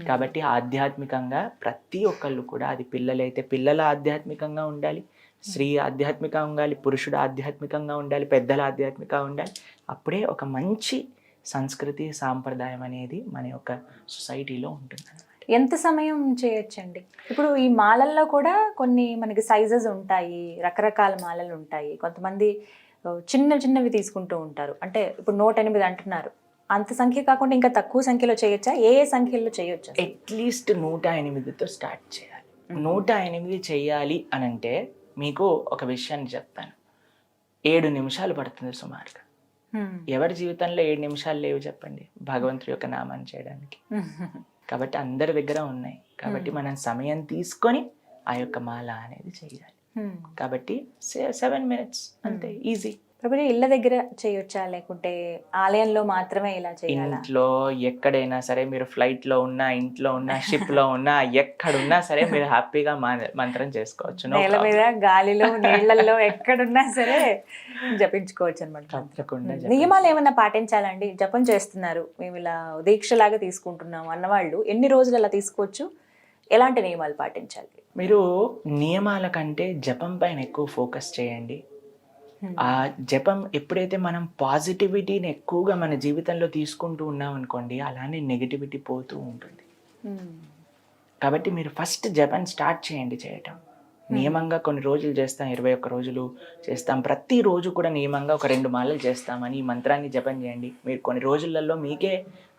కాబట్టి ఆధ్యాత్మికంగా ప్రతి ఒక్కళ్ళు కూడా, అది పిల్లలైతే పిల్లల ఆధ్యాత్మికంగా ఉండాలి, స్త్రీ ఆధ్యాత్మికంగా ఉండాలి, పురుషుడు ఆధ్యాత్మికంగా ఉండాలి, పెద్దల ఆధ్యాత్మికంగా ఉండాలి. అప్పుడే ఒక మంచి సంస్కృతి సాంప్రదాయం అనేది మన యొక్క సొసైటీలో ఉంటుంది. ఎంత సమయం చేయొచ్చండి? ఇప్పుడు ఈ మాలల్లో కూడా కొన్ని మనకి సైజెస్ ఉంటాయి, రకరకాల మాలలు ఉంటాయి. కొంతమంది చిన్నవి తీసుకుంటూ ఉంటారు. అంటే ఇప్పుడు 108 అంటున్నారు, అంత సంఖ్య కాకుండా ఇంకా తక్కువ సంఖ్యలో చేయొచ్చా? ఏ సంఖ్యలో చేయొచ్చు? అట్లీస్ట్ 108తో స్టార్ట్ చేయాలి. 108 చేయాలి అని అంటే మీకు ఒక విషయాన్ని చెప్తాను. 7 నిమిషాలు పడుతుంది సుమారుగా. ఎవరి జీవితంలో 7 నిమిషాలు లేవు చెప్పండి భగవంతుడి యొక్క నామాన్ని చేయడానికి? కాబట్టి అందరి దగ్గర ఉన్నాయి. కాబట్టి మనం సమయం తీసుకొని ఆ యొక్క మాల అనేది చేయాలి. కాబట్టి 7 minutes అంతే, ఈజీ. ప్రభుజీ ఇళ్ళ దగ్గర చేయొచ్చా లేకుంటే ఆలయంలో మాత్రమే ఇలా చేయాలా? ఇంట్లో ఎక్కడైనా సరే, మీరు ఫ్లైట్ లో ఉన్నా, ఇంట్లో ఉన్నా, షిప్ లో ఉన్నా, ఎక్కడున్నా సరే మీరు హ్యాపీగా మంత్రం చేసుకోవచ్చు. నేల మీద, గాలిలో, నీళ్లలో ఎక్కడున్నా సరే జపించుకోవచ్చు అనమాట. తప్పకుండా. నియమాలు ఏమన్నా పాటించాలండి? జపం చేస్తున్నారు, మేము ఇలా దీక్షలాగా తీసుకుంటున్నాం అన్నవాళ్ళు ఎన్ని రోజులు అలా తీసుకోవచ్చు? ఎలాంటి నియమాలు పాటించాలి? మీరు నియమాల కంటే జపం పైన ఎక్కువ ఫోకస్ చేయండి. ఆ జపం ఎప్పుడైతే మనం పాజిటివిటీని ఎక్కువగా మన జీవితంలో తీసుకుంటూ ఉన్నాం అనుకోండి, అలానే నెగిటివిటీ పోతూ ఉంటుంది. కాబట్టి మీరు ఫస్ట్ జపం స్టార్ట్ చేయండి చేయటం. నియమంగా కొన్ని రోజులు చేస్తాం, 21 రోజులు చేస్తాం, ప్రతిరోజు కూడా నియమంగా ఒక 2 మాలలు చేస్తామని ఈ మంత్రాన్ని జపం చేయండి. మీరు కొన్ని రోజులలో మీకే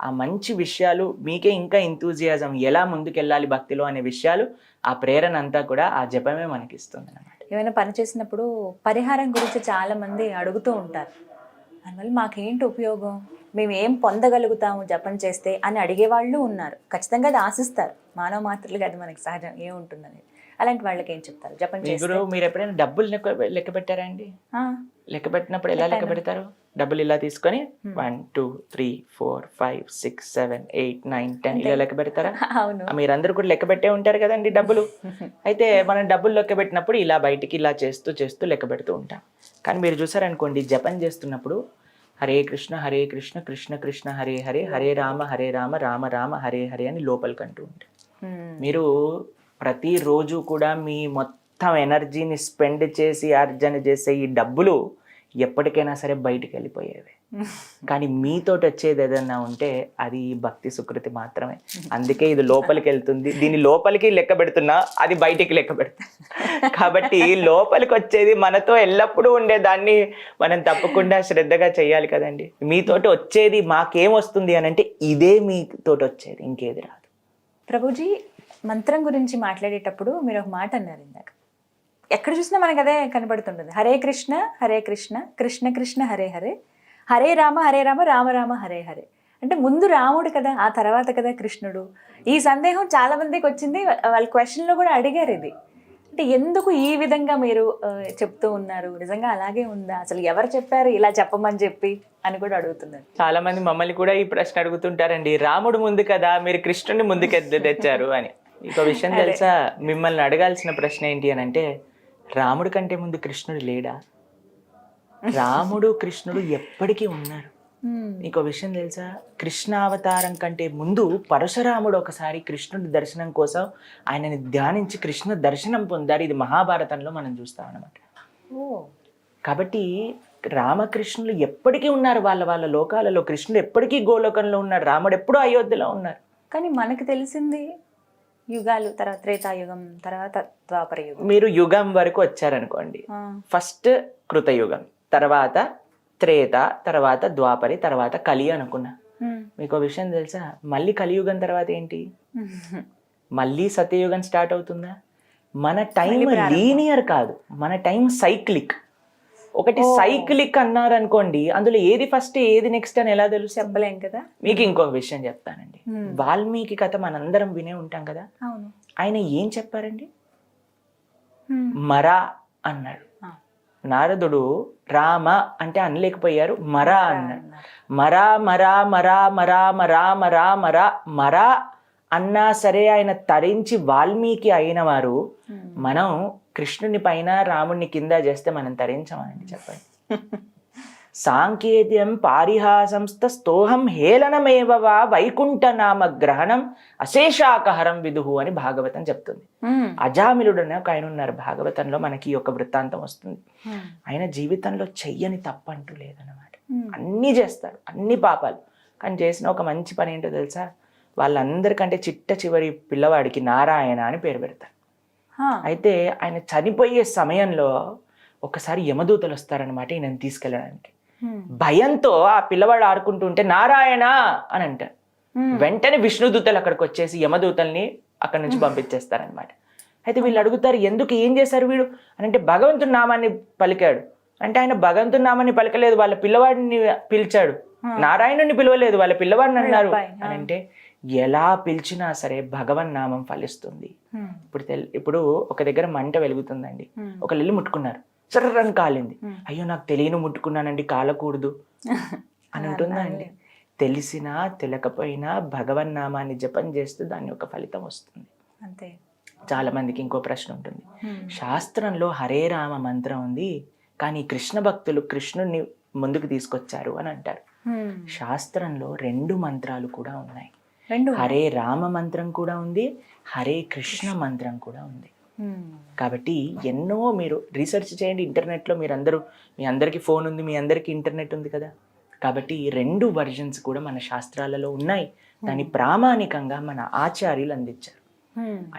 ఆ మంచి విషయాలు, మీకే ఇంకా ఎంతూజియాజం, ఎలా ముందుకెళ్ళాలి భక్తిలో అనే విషయాలు, ఆ ప్రేరణ అంతా కూడా ఆ జపమే మనకి ఇస్తుంది అన్నమాట. ఏమైనా పని చేసినప్పుడు పరిహారం గురించి చాలా మంది అడుగుతూ ఉంటారు. దానివల్ల మాకేంటి ఉపయోగం, మేము ఏం పొందగలుగుతాము జపం చేస్తే అని అడిగేవాళ్ళు ఉన్నారు. ఖచ్చితంగా అది ఆశిస్తారు, మానవ మాత్రలుగా అది మనకి సహజం ఏముంటుందని. అలాంటి వాళ్ళకి ఏం చెప్తారు జపం చేస్తే? మీరు ఎప్పుడైనా డబ్బులు లెక్క పెట్టారా అండి? లెక్క పెట్టినప్పుడు ఎలా లెక్క పెడతారు? డబ్బులు ఇలా తీసుకొని 1 2 3 4 5 6 7 8 9 10 ఇలా లెక్క పెడతారా? అవును, మీరందరూ కూడా లెక్క పెట్టే ఉంటారు కదండి డబ్బులు. అయితే మనం డబ్బులు లెక్క పెట్టినప్పుడు ఇలా బయటికి ఇలా చేస్తూ లెక్క పెడుతూ ఉంటాం. కానీ మీరు చూసారనుకోండి, జపం చేస్తున్నప్పుడు హరే కృష్ణ కృష్ణ కృష్ణ హరే హరే, హరే రామ రామ రామ హరే హరే అని లోపలికి అంటూ ఉంటారు. మీరు ప్రతిరోజు కూడా మీ మొత్తం ఎనర్జీని స్పెండ్ చేసి అర్జన చేసే ఈ డబ్బులు ఎప్పటికైనా సరే బయటికి వెళ్ళిపోయేవి. కానీ మీతోటి వచ్చేది ఏదన్నా ఉంటే అది భక్తి సుకృతి మాత్రమే. అందుకే ఇది లోపలికి వెళ్తుంది, దీని లోపలికి లెక్క పెడుతున్నా, అది బయటికి లెక్క పెడుతుంది. కాబట్టి లోపలికి వచ్చేది మనతో ఎల్లప్పుడూ ఉండేదాన్ని మనం తప్పకుండా శ్రద్ధగా చేయాలి కదండి. మీతోటి వచ్చేది మాకేమొస్తుంది అని అంటే ఇదే మీతోటి వచ్చేది, ఇంకేది రాదు. ప్రభుజీ మంత్రం గురించి మాట్లాడేటప్పుడు మీరు ఒక మాట అన్నారు ఇందాక, ఎక్కడ చూసినా మనకు అదే కనబడుతుంటుంది. హరే కృష్ణ కృష్ణ కృష్ణ హరే హరే, హరే రామ రామ రామ హరే హరే. అంటే ముందు రాముడు కదా, ఆ తర్వాత కదా కృష్ణుడు. ఈ సందేహం చాలా మందికి వచ్చింది, వాళ్ళ క్వశ్చన్లో కూడా అడిగారు ఇది. అంటే ఎందుకు ఈ విధంగా మీరు చెప్తూ ఉన్నారు, నిజంగా అలాగే ఉందా, అసలు ఎవరు చెప్పారు ఇలా చెప్పమని చెప్పి అని కూడా అడుగుతున్నారు. చాలా మంది మమ్మల్ని కూడా ఈ ప్రశ్న అడుగుతుంటారండి, రాముడు ముందు కదా మీరు కృష్ణుని ముందుకు తెచ్చారు అని. ఇంకో విషయం తెలుసా, మిమ్మల్ని అడగాల్సిన ప్రశ్న ఏంటి అని అంటే, రాముడి కంటే ముందు కృష్ణుడు లేడా? రాముడు కృష్ణుడు ఎప్పటికీ ఉన్నారు. ఇంకో విషయం తెలుసా, కృష్ణావతారం కంటే ముందు పరశురాముడు ఒకసారి కృష్ణుడి దర్శనం కోసం ఆయనని ధ్యానించి కృష్ణ దర్శనం పొందారు. ఇది మహాభారతంలో మనం చూస్తాం అన్నమాట. కాబట్టి రామకృష్ణులు ఎప్పటికీ ఉన్నారు వాళ్ళ వాళ్ళ లోకాలలో. కృష్ణుడు ఎప్పటికీ గోలోకంలో ఉన్నారు, రాముడు ఎప్పుడూ అయోధ్యలో ఉన్నారు. కానీ మనకు తెలిసింది యుగాలు, తర్వాత త్రేతాయుగం, తర్వాత ద్వాపర యుగం. మీరు యుగం వరకు వచ్చారనుకోండి, ఫస్ట్ కృతయుగం, తర్వాత త్రేత, తర్వాత ద్వాపరి, తర్వాత కలి అనుకున్నా. మీకు విషయం తెలుసా, మళ్ళీ కలియుగం తర్వాత ఏంటి, మళ్ళీ సత్యయుగం స్టార్ట్ అవుతుందా? మన టైం లీనియర్ కాదు, మన టైం సైక్లిక్. ఒకటి సైక్లిక్ అన్నారు అనుకోండి, అందులో ఏది ఫస్ట్ ఏది నెక్స్ట్ అని ఎలా తెలుసు చెప్పలేం కదా. మీకు ఇంకొక విషయం చెప్తానండి, వాల్మీకి కథ మనందరం వినే ఉంటాం కదా. ఆయన ఏం చెప్పారండి, మరా అన్నాడు. నారదుడు రామ అంటే అనలేకపోయారు, మరా అన్నాడు. మరా మరా మరా మరా మరా మరా మరా మరా అన్నా సరే ఆయన తరించి వాల్మీకి అయిన వారు. మనం కృష్ణుని పైన రాముడిని కింద చేస్తే మనం తరించమనండి, చెప్పండి. సాంకేత్యం పారిహాసంస్త స్తోహం హేళనమేవ వా వైకుంఠ నామ గ్రహణం అశేషాకహరం విదుహు అని భాగవతం చెప్తుంది. అజామిలుడు అనే ఒక ఆయన ఉన్నారు భాగవతంలో, మనకి ఒక వృత్తాంతం వస్తుంది. ఆయన జీవితంలో చెయ్యని తప్పంటూ లేదన్నమాట. అన్నీ చేస్తాడు, అన్ని పాపాలు, కానీ చేసిన ఒక మంచి పని ఏంటో తెలుసా, వాళ్ళందరికంటే చిట్ట చివరి పిల్లవాడికి నారాయణ అని పేరు పెడతారు. అయితే ఆయన చనిపోయే సమయంలో ఒకసారి యమదూతలు వస్తారనమాట ఈయనని తీసుకెళ్ళడానికి. భయంతో ఆ పిల్లవాడు ఆడుకుంటుంటే నారాయణ అని అంటారు. వెంటనే విష్ణుదూతలు అక్కడికి వచ్చేసి యమదూతల్ని అక్కడి నుంచి పంపించేస్తారనమాట. అయితే వీళ్ళు అడుగుతారు, ఎందుకు, ఏం చేశారు వీడు అని అంటే, భగవంతుని నామాన్ని పలికాడు అంటే. ఆయన భగవంతుని నామాన్ని పలకలేదు, వాళ్ళ పిల్లవాడిని పిలిచాడు. నారాయణుని పిలవలేదు, వాళ్ళ పిల్లవాడిని అన్నారు అని అంటే, ఎలా పిలిచినా సరే భగవన్ నామం ఫలిస్తుంది. ఇప్పుడు ఒక దగ్గర మంట వెలుగుతుందండి, ఒకళ్ళు వెళ్ళి ముట్టుకున్నారు, సర్రని కాలింది. అయ్యో నాకు తెలియని ముట్టుకున్నానండి, కాలకూడదు అని ఉంటుందా అండి? తెలిసినా తెలియకపోయినా భగవన్ నామాన్ని జపం చేస్తూ దాని యొక్క ఫలితం వస్తుంది. అంతే. చాలా మందికి ఇంకో ప్రశ్న ఉంటుంది, శాస్త్రంలో హరే రామ మంత్రం ఉంది, కానీ కృష్ణ భక్తులు కృష్ణుడిని ముందుకు తీసుకొచ్చారు అని అంటారు. శాస్త్రంలో 2 మంత్రాలు కూడా ఉన్నాయి. హరే రామ మంత్రం కూడా ఉంది, హరే కృష్ణ మంత్రం కూడా ఉంది. కాబట్టి ఎన్నో మీరు రీసెర్చ్ చేయండి ఇంటర్నెట్లో. మీ అందరికీ ఫోన్ ఉంది, మీ అందరికీ ఇంటర్నెట్ ఉంది కదా. కాబట్టి 2 వర్జన్స్ కూడా మన శాస్త్రాలలో ఉన్నాయి. దాన్ని ప్రామాణికంగా మన ఆచార్యులు అందించారు.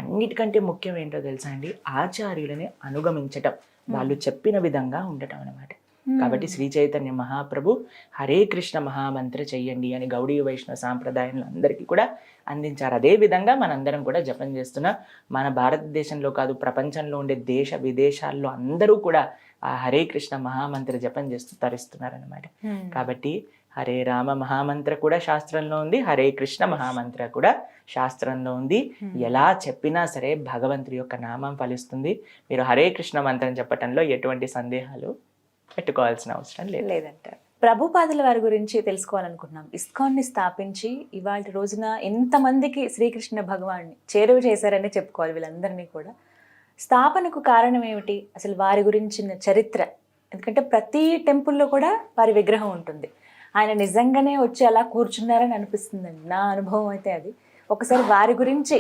అన్నిటికంటే ముఖ్యం ఏంటో తెలుసా అండి, ఆచార్యులని అనుగమించటం, వాళ్ళు చెప్పిన విధంగా ఉండటం అన్నమాట. కాబట్టి శ్రీ చైతన్య మహాప్రభు హరే కృష్ణ మహామంత్ర చెయ్యండి అని గౌడీయ వైష్ణవ సాంప్రదాయంలో అందరికీ కూడా అందించారు. అదే విధంగా మనందరం కూడా జపం చేస్తున్నా. మన భారతదేశంలో కాదు, ప్రపంచంలో ఉండే దేశ విదేశాల్లో అందరూ కూడా ఆ హరే కృష్ణ మహామంత్ర జపం చేస్తూ తరిస్తున్నారు అనమాట. కాబట్టి హరే రామ మహామంత్ర కూడా శాస్త్రంలో ఉంది, హరే కృష్ణ మహామంత్ర కూడా శాస్త్రంలో ఉంది. ఎలా చెప్పినా సరే భగవంతుడి యొక్క నామం ఫలిస్తుంది. మీరు హరే కృష్ణ మంత్రం చెప్పటంలో ఎటువంటి సందేహాలు పెట్టుకోవాల్సిన అవసరం లేదంటారు. ప్రభుపాదుల వారి గురించి తెలుసుకోవాలనుకుంటున్నాం. ఇస్కాన్ని స్థాపించి ఇవాళ రోజున ఎంతమందికి శ్రీకృష్ణ భగవాన్ని చేరువ చేశారని చెప్పుకోవాలి వీళ్ళందరినీ కూడా. స్థాపనకు కారణం ఏమిటి, అసలు వారి గురించిన చరిత్ర? ఎందుకంటే ప్రతి టెంపుల్లో కూడా వారి విగ్రహం ఉంటుంది. ఆయన నిజంగానే వచ్చి అలా కూర్చున్నారని అనిపిస్తుందండి, నా అనుభవం అయితే అది. ఒకసారి వారి గురించి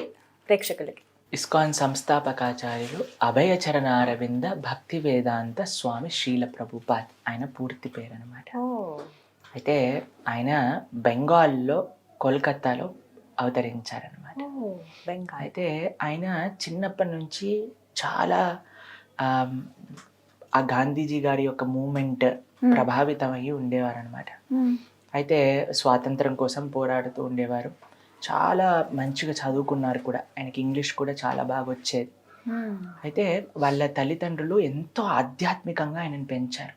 ప్రేక్షకులకి. ఇస్కాన్ సంస్థాపకాచార్యులు అభయచరణ అరవింద భక్తి వేదాంత స్వామి శ్రీల ప్రభుపాద్, ఆయన పూర్తి పేరు అనమాట. అయితే ఆయన బెంగాల్లో కోల్కతాలో అవతరించారనమాట. అయితే ఆయన చిన్నప్పటి నుంచి చాలా ఆ గాంధీజీ గారి యొక్క మూమెంట్ ప్రభావితమయ్యి ఉండేవారు అనమాట. అయితే స్వాతంత్రం కోసం పోరాడుతూ ఉండేవారు. చాలా మంచిగా చదువుకున్నారు కూడా, ఆయనకి ఇంగ్లీష్ కూడా చాలా బాగా వచ్చేది. అయితే వాళ్ళ తల్లిదండ్రులు ఎంతో ఆధ్యాత్మికంగా ఆయనను పెంచారు.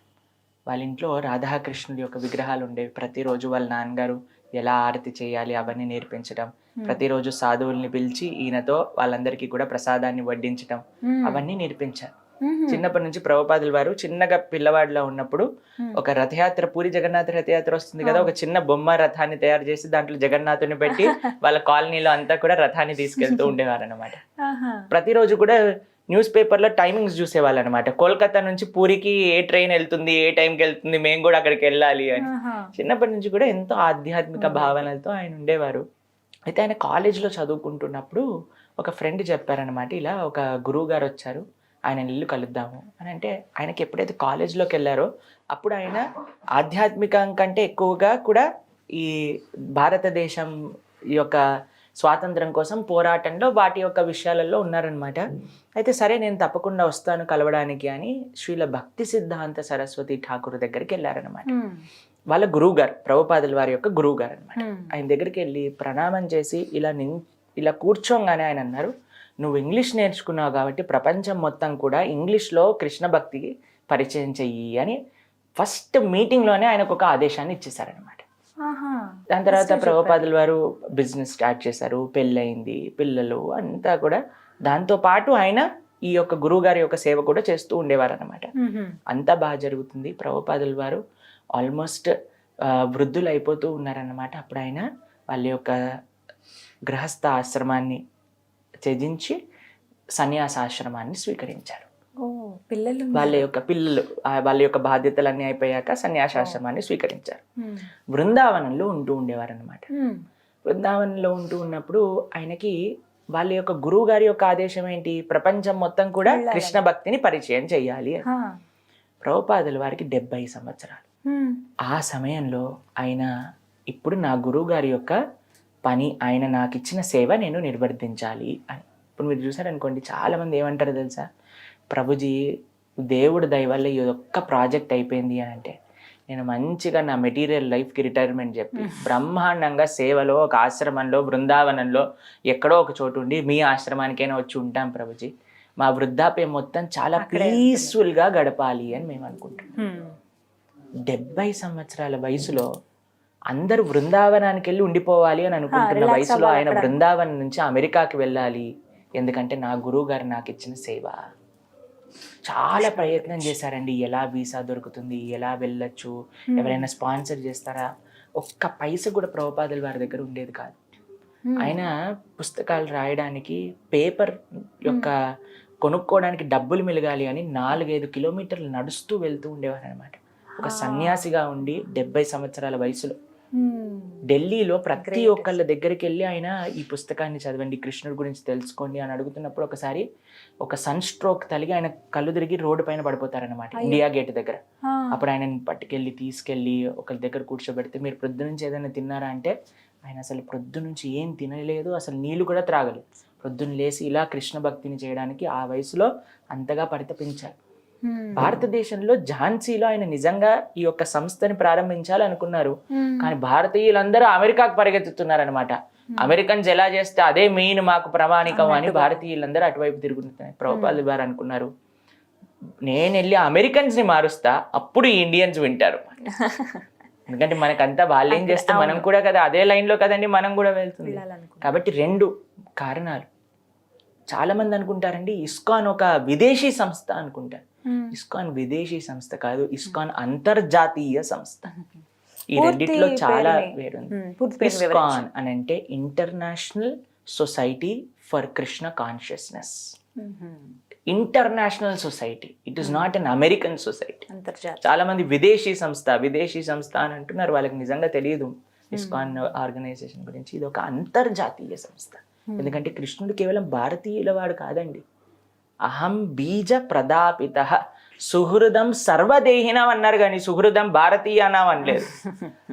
వాళ్ళ ఇంట్లో రాధాకృష్ణుడి యొక్క విగ్రహాలు ఉండేవి. ప్రతిరోజు వాళ్ళ నాన్నగారు ఎలా ఆరతి చేయాలి అవన్నీ నేర్పించడం, ప్రతిరోజు సాధువుల్ని పిలిచి ఈయనతో వాళ్ళందరికీ కూడా ప్రసాదాన్ని వడ్డించడం అవన్నీ నేర్పించారు. చిన్నప్పటి నుంచి ప్రభుపాదుల వారు చిన్నగా పిల్లవాడిలో ఉన్నప్పుడు ఒక రథయాత్ర, పూరి జగన్నాథ రథయాత్ర వస్తుంది కదా, ఒక చిన్న బొమ్మ రథాన్ని తయారు చేసి దాంట్లో జగన్నాథుని పెట్టి వాళ్ళ కాలనీలో అంతా కూడా రథాన్ని తీసుకెళ్తూ ఉండేవారు అనమాట. ప్రతిరోజు కూడా న్యూస్ పేపర్లో టైమింగ్స్ చూసేవాళ్ళు అనమాట. కోల్కతా నుంచి పూరికి ఏ ట్రైన్ వెళ్తుంది, ఏ టైంకి వెళ్తుంది, మేము కూడా అక్కడికి వెళ్ళాలి అని. చిన్నప్పటి నుంచి కూడా ఎంతో ఆధ్యాత్మిక భావనలతో ఆయన ఉండేవారు. అయితే ఆయన కాలేజీలో చదువుకుంటున్నప్పుడు ఒక ఫ్రెండ్ చెప్పారనమాట, ఇలా ఒక గురువు గారు వచ్చారు, ఆయన ఇల్లు కలుద్దాము అని. అంటే ఆయనకి ఎప్పుడైతే కాలేజీలోకి వెళ్ళారో అప్పుడు ఆయన ఆధ్యాత్మికం కంటే ఎక్కువగా కూడా ఈ భారతదేశం యొక్క స్వాతంత్రం కోసం పోరాటంలో వాటి యొక్క విషయాలలో ఉన్నారనమాట. అయితే సరే నేను తప్పకుండా వస్తాను కలవడానికి అని శ్రీల భక్తి సిద్ధాంత సరస్వతి ఠాకూర్ దగ్గరికి వెళ్ళారనమాట. వాళ్ళ గురువు గారు, ప్రభుపాదుల వారి యొక్క గురువు గారు అనమాట. ఆయన దగ్గరికి వెళ్ళి ప్రణామం చేసి ఇలా కూర్చోగానే ఆయన అన్నారు, నువ్వు ఇంగ్లీష్ నేర్చుకున్నావు కాబట్టి ప్రపంచం మొత్తం కూడా ఇంగ్లీష్లో కృష్ణ భక్తికి పరిచయం చెయ్యి అని ఫస్ట్ మీటింగ్లోనే ఆయనకు ఒక ఆదేశాన్ని ఇచ్చేసారనమాట. దాని తర్వాత ప్రభుపాదుల వారు బిజినెస్ స్టార్ట్ చేశారు, పెళ్ళయింది, పిల్లలు అంతా కూడా. దాంతో పాటు ఆయన ఈ యొక్క గురువు గారి యొక్క సేవ కూడా చేస్తూ ఉండేవారు అనమాట. అంతా బాగా జరుగుతుంది. ప్రభుపాదుల వారు ఆల్మోస్ట్ వృద్ధులు అయిపోతూ ఉన్నారన్నమాట. అప్పుడు ఆయన వాళ్ళ యొక్క గృహస్థ ఆశ్రమాన్ని త్యజించి సన్యాసాశ్రమాన్ని స్వీకరించారు. వాళ్ళ యొక్క బాధ్యతలన్నీ అయిపోయాక సన్యాసాశ్రమాన్ని స్వీకరించారు. బృందావనంలో ఉంటూ ఉండేవారు అనమాట. బృందావనంలో ఉంటూ ఉన్నప్పుడు ఆయనకి వాళ్ళ యొక్క గురువు గారి యొక్క ఆదేశం ఏంటి, ప్రపంచం మొత్తం కూడా కృష్ణ భక్తిని పరిచయం చెయ్యాలి. ప్రభుపాదుల వారికి 70 సంవత్సరాలు. ఆ సమయంలో ఆయన ఇప్పుడు నా గురువు గారి యొక్క పని, ఆయన నాకు ఇచ్చిన సేవ నేను నిర్వర్తించాలి అని. ఇప్పుడు మీరు చూసారనుకోండి, చాలా మంది ఏమంటారు తెలుసా, ప్రభుజీ దేవుడు దయ వల్ల ఈ ఒక్క ప్రాజెక్ట్ అయిపోయింది అని అంటే, నేను మంచిగా నా మెటీరియల్ లైఫ్కి రిటైర్మెంట్ చెప్పి బ్రహ్మాండంగా సేవలో ఒక ఆశ్రమంలో బృందావనంలో ఎక్కడో ఒక చోటు ఉండి మీ ఆశ్రమానికైనా వచ్చి ఉంటాం ప్రభుజీ, మా వృద్ధాప్యం మొత్తం చాలా పీస్ఫుల్గా గడపాలి అని మేము అనుకుంటున్నాం. 70 సంవత్సరాల వయసులో అందరూ బృందావనానికి వెళ్ళి ఉండిపోవాలి అని అనుకుంటున్న వయసులో ఆయన బృందావనం నుంచి అమెరికాకి వెళ్ళాలి, ఎందుకంటే నా గురువు గారు నాకు ఇచ్చిన సేవ. చాలా ప్రయత్నం చేశారండి, ఎలా వీసా దొరుకుతుంది, ఎలా వెళ్ళొచ్చు, ఎవరైనా స్పాన్సర్ చేస్తారా, ఒక్క పైస కూడా ప్రభుపాదుల వారి దగ్గర ఉండేది కాదు. ఆయన పుస్తకాలు రాయడానికి పేపర్ యొక్క కొనుక్కోవడానికి డబ్బులు మిలగాలి అని 4-5 కిలోమీటర్లు నడుస్తూ వెళ్తూ ఉండేవారు అనమాట. ఒక సన్యాసిగా ఉండి 70 సంవత్సరాల వయసులో ఢిల్లీలో ప్రతి ఒక్కళ్ళ దగ్గరికి వెళ్ళి ఆయన ఈ పుస్తకాన్ని చదవండి, కృష్ణుడి గురించి తెలుసుకోండి అని అడుగుతున్నప్పుడు ఒకసారి ఒక సన్ స్ట్రోక్ తలిగి ఆయన కళ్ళు తిరిగి రోడ్డు పైన పడిపోతారనమాట, ఇండియా గేట్ దగ్గర. అప్పుడు ఆయనని తీసుకెళ్ళి ఒకరి దగ్గర కూర్చోబెడితే, మీరు ప్రొద్దు నుంచి ఏదైనా తిన్నారా అంటే ఆయన అసలు ప్రొద్దు నుంచి ఏం తినలేదు, అసలు నీళ్లు కూడా త్రాగలేదు. ప్రొద్దున లేసి ఇలా కృష్ణ భక్తిని చేయడానికి ఆ వయసులో అంతగా పరితపించారు. భారతదేశంలో ఝాన్సీలో ఆయన నిజంగా ఈ యొక్క సంస్థని ప్రారంభించాలనుకున్నారు, కానీ భారతీయులందరూ అమెరికాకు పరిగెత్తుతున్నారనమాట. అమెరికన్స్ ఎలా చేస్తే అదే మెయిన్ మాకు ప్రామాణికం అని భారతీయులందరూ అటువైపు తిరుగుతున్నారు. ప్రభుపాదుల వారు అనుకున్నారు, నేను వెళ్ళి అమెరికన్స్ ని మారుస్తా, అప్పుడు ఈ ఇండియన్స్ వింటారు. ఎందుకంటే మనకంతా వాళ్ళు ఏం చేస్తే మనం కూడా కదా అదే లైన్లో కదండి మనం కూడా వెళ్తుంది. కాబట్టి 2 కారణాలు. చాలా మంది అనుకుంటారండి ఇస్కాన్ ఒక విదేశీ సంస్థ అనుకుంటారు. ఇస్కాన్ విదేశీ సంస్థ కాదు, ఇస్కాన్ అంతర్జాతీయ సంస్థ. ఈ రెండిట్లో చాలా వేరుంది. ఇస్కాన్ అని అంటే international society for Krishna consciousness. International society, it is not an American society. చాలా మంది విదేశీ సంస్థ అని అంటున్నారు, వాళ్ళకి నిజంగా తెలియదు ఇస్కాన్ ఆర్గనైజేషన్ గురించి. ఇది ఒక అంతర్జాతీయ సంస్థ. ఎందుకంటే కృష్ణుడు కేవలం భారతీయుల వాడు కాదండి. అహం బీజ ప్రదాపిత సుహృదం సర్వదేహినం అన్నారు, కానీ సుహృదం భారతీయానం అనలేదు.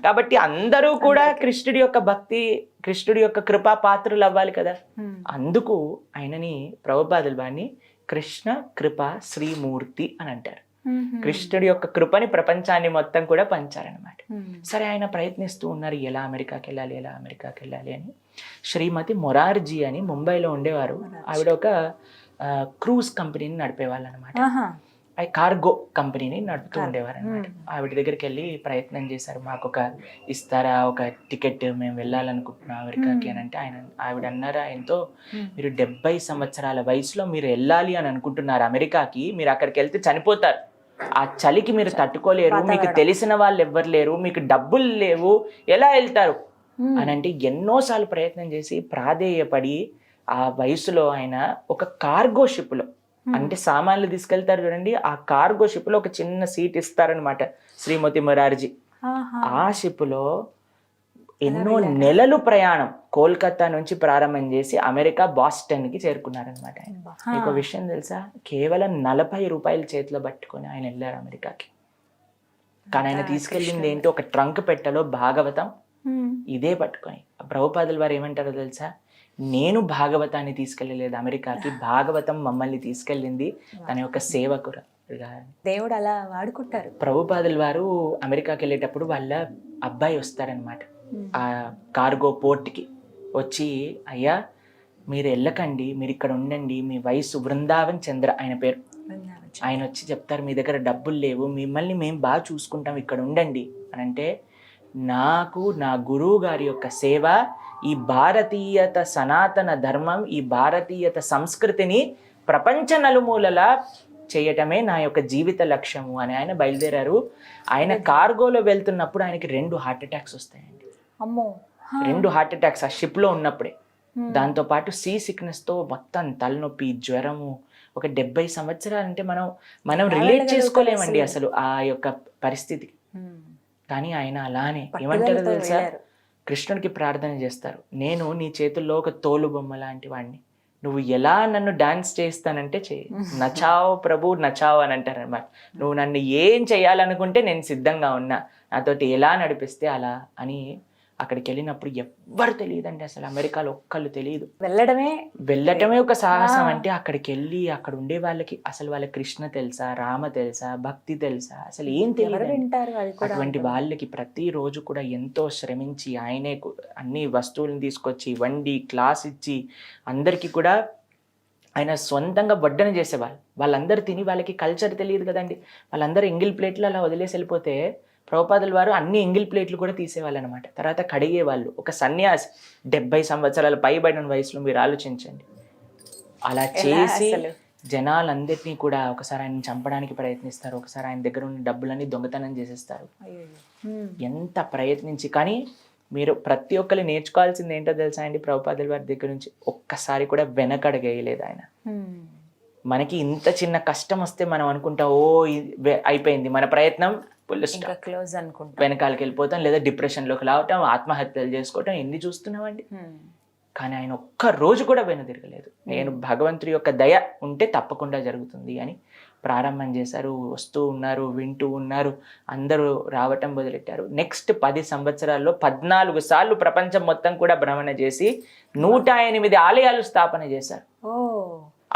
కాబట్టి అందరూ కూడా కృష్ణుడి యొక్క భక్తి, కృష్ణుడి యొక్క కృపా పాత్రులు అవ్వాలి కదా. అందుకు ఆయనని ప్రభుపాదుల వారిని కృష్ణ కృపా శ్రీమూర్తి అని అంటారు. కృష్ణుడి యొక్క కృపని ప్రపంచాన్ని మొత్తం కూడా పంచారనమాట. సరే, ఆయన ప్రయత్నిస్తూ ఉన్నారు, ఎలా అమెరికాకి వెళ్ళాలి అని. శ్రీమతి మొరార్జీ అని ముంబైలో ఉండేవారు. ఆవిడ ఒక క్రూజ్ కంపెనీని నడిపేవాళ్ళు అనమాట. ఆహా. అవి కార్గో కంపెనీని నడుపుతూ ఉండేవారు అనమాట. ఆవిడ దగ్గరికి వెళ్ళి ప్రయత్నం చేశారు, మాకు ఒక ఇస్తారా ఒక టికెట్, మేము వెళ్ళాలనుకుంటున్నాం అమెరికాకి అని అంటే ఆవిడ అన్నారు ఆయనతో, మీరు 70 సంవత్సరాల వయసులో మీరు వెళ్ళాలి అని అనుకుంటున్నారు అమెరికాకి, మీరు అక్కడికి వెళ్తే చనిపోతారు, ఆ చలికి మీరు తట్టుకోలేరు, మీకు తెలిసిన వాళ్ళు ఎవ్వరు లేరు, మీకు డబ్బులు లేవు, ఎలా వెళ్తారు అని అంటే ఎన్నోసార్లు ప్రయత్నం చేసి ప్రాధేయపడి ఆ వయసులో ఆయన ఒక కార్గో షిప్లో, అంటే సామాన్లు తీసుకెళ్తారు చూడండి, ఆ కార్గో షిప్ లో ఒక చిన్న సీట్ ఇస్తారనమాట శ్రీమతి మొరార్జీ. ఆ షిప్ లో ఎన్నో నెలలు ప్రయాణం కోల్కతా నుంచి ప్రారంభం చేసి అమెరికా బాస్టన్ కి చేరుకున్నారనమాట. ఆయన మీకు విషయం తెలుసా, కేవలం 40 రూపాయలు చేతిలో పట్టుకొని ఆయన వెళ్ళారు అమెరికాకి. కానీ ఆయన తీసుకెళ్ళింది ఏంటో ఒక ట్రంక్ పెట్టెలో భాగవతం ఇదే పట్టుకొని. ప్రభుపాదుల వారు ఏమంటారో తెలుసా, నేను భాగవతాన్ని తీసుకెళ్ళలేదు అమెరికాకి, భాగవతం మమ్మల్ని తీసుకెళ్ళింది తన యొక్క సేవకుడుగా. దేవుడు అలా వాడుకుంటారు. ప్రభుపాదుల వారు అమెరికాకి వెళ్ళేటప్పుడు వాళ్ళ అబ్బాయి వస్తారనమాట ఆ కార్గో పోర్ట్కి వచ్చి, అయ్యా మీరు వెళ్ళకండి, మీరు ఇక్కడ ఉండండి, మీ వయసు బృందావన్ చంద్ర ఆయన పేరు, ఆయన వచ్చి చెప్తారు మీ దగ్గర డబ్బులు లేవు, మిమ్మల్ని మేము బాగా చూసుకుంటాం, ఇక్కడ ఉండండి అని అంటే, నాకు నా గురువు గారి యొక్క సేవ, ఈ భారతీయత సనాతన ధర్మం, ఈ భారతీయత సంస్కృతిని ప్రపంచ నలుమూలలా చేయటమే నా యొక్క జీవిత లక్ష్యము అని ఆయన బయలుదేరారు. ఆయన కార్గోలో వెళ్తున్నప్పుడు ఆయనకి 2 హార్ట్ అటాక్స్ వస్తాయండి. అమ్మో. 2 హార్ట్ అటాక్స్ ఆ షిప్ లో ఉన్నప్పుడే. దాంతో పాటు సీ సిక్నెస్ తో మొత్తం తలనొప్పి, జ్వరము. ఒక 70 సంవత్సరాలు అంటే మనం రిలేట్ చేసుకోలేమండి అసలు ఆ యొక్క పరిస్థితి. కానీ ఆయన అలానే ఏమంటారో తెలుసా, కృష్ణుడికి ప్రార్థన చేస్తారు, నేను నీ చేతుల్లో ఒక తోలు బొమ్మ లాంటి వాడిని, నువ్వు ఎలా నన్ను డాన్స్ చేస్తానంటే చెయ్యి, నచావ్ ప్రభు నచావ్ అని అంటారు అనమాట. నువ్వు నన్ను ఏం చేయాలనుకుంటే నేను సిద్ధంగా ఉన్నా, నాతోటి ఎలా నడిపిస్తే అలా అని. అక్కడికి వెళ్ళినప్పుడు ఎవ్వరు తెలియదండి అసలు, అమెరికాలో ఒక్కళ్ళు తెలియదు. వెళ్ళటమే ఒక సాహసం. అంటే అక్కడికి వెళ్ళి అక్కడ ఉండే వాళ్ళకి అసలు వాళ్ళ కృష్ణ తెలుసా, రామ తెలుసా, భక్తి తెలుసా, అసలు ఏం తెలియదు. అటువంటి వాళ్ళకి ప్రతిరోజు కూడా ఎంతో శ్రమించి ఆయనే అన్ని వస్తువులను తీసుకొచ్చి వండి క్లాస్ ఇచ్చి అందరికీ కూడా ఆయన సొంతంగా వడ్డన చేసేవాళ్ళు. వాళ్ళందరూ తిని, వాళ్ళకి కల్చర్ తెలియదు కదండి, వాళ్ళందరూ ఎంగిల్ ప్లేట్లు అలా వదిలేసి వెళ్ళిపోతే ప్రభుపాదుల వారు అన్ని ఎంగిల్ ప్లేట్లు కూడా తీసేవాళ్ళు అనమాట. తర్వాత కడిగేవాళ్ళు. ఒక సన్యాసి 70 సంవత్సరాల పైబడిన వయసులో మీరు ఆలోచించండి, అలా చేసి జనాలందరినీ కూడా ఒకసారి ఆయన చంపడానికి ప్రయత్నిస్తారు, ఒకసారి ఆయన దగ్గర ఉన్న డబ్బులన్నీ దొంగతనం చేసేస్తారు. ఎంత ప్రయత్నించి, కానీ మీరు ప్రతి ఒక్కరు నేర్చుకోవాల్సింది ఏంటో తెలుసా అండి, ప్రభుపాదుల వారి దగ్గర నుంచి ఒక్కసారి కూడా వెనకడగేయలేదు ఆయన. మనకి ఇంత చిన్న కష్టం వస్తే మనం అనుకుంటాం, ఓ అయిపోయింది మన ప్రయత్నం, క్లోజ్ అనుకుంటాం, వెనకాలకి వెళ్ళిపోతాం, లేదా డిప్రెషన్లోకి రావటం, ఆత్మహత్యలు చేసుకోవటం, ఎన్ని చూస్తున్నామండి. కానీ ఆయన ఒక్క రోజు కూడా వెనుదిరగలేదు. నేను భగవంతుడి యొక్క దయ ఉంటే తప్పకుండా జరుగుతుంది అని ప్రారంభం చేశారు. వస్తూ ఉన్నారు, వింటూ ఉన్నారు, అందరూ రావటం మొదలెట్టారు. నెక్స్ట్ 10 సంవత్సరాల్లో 14 సార్లు ప్రపంచం మొత్తం కూడా భ్రమణ చేసి 108 ఆలయాలు స్థాపన చేశారు.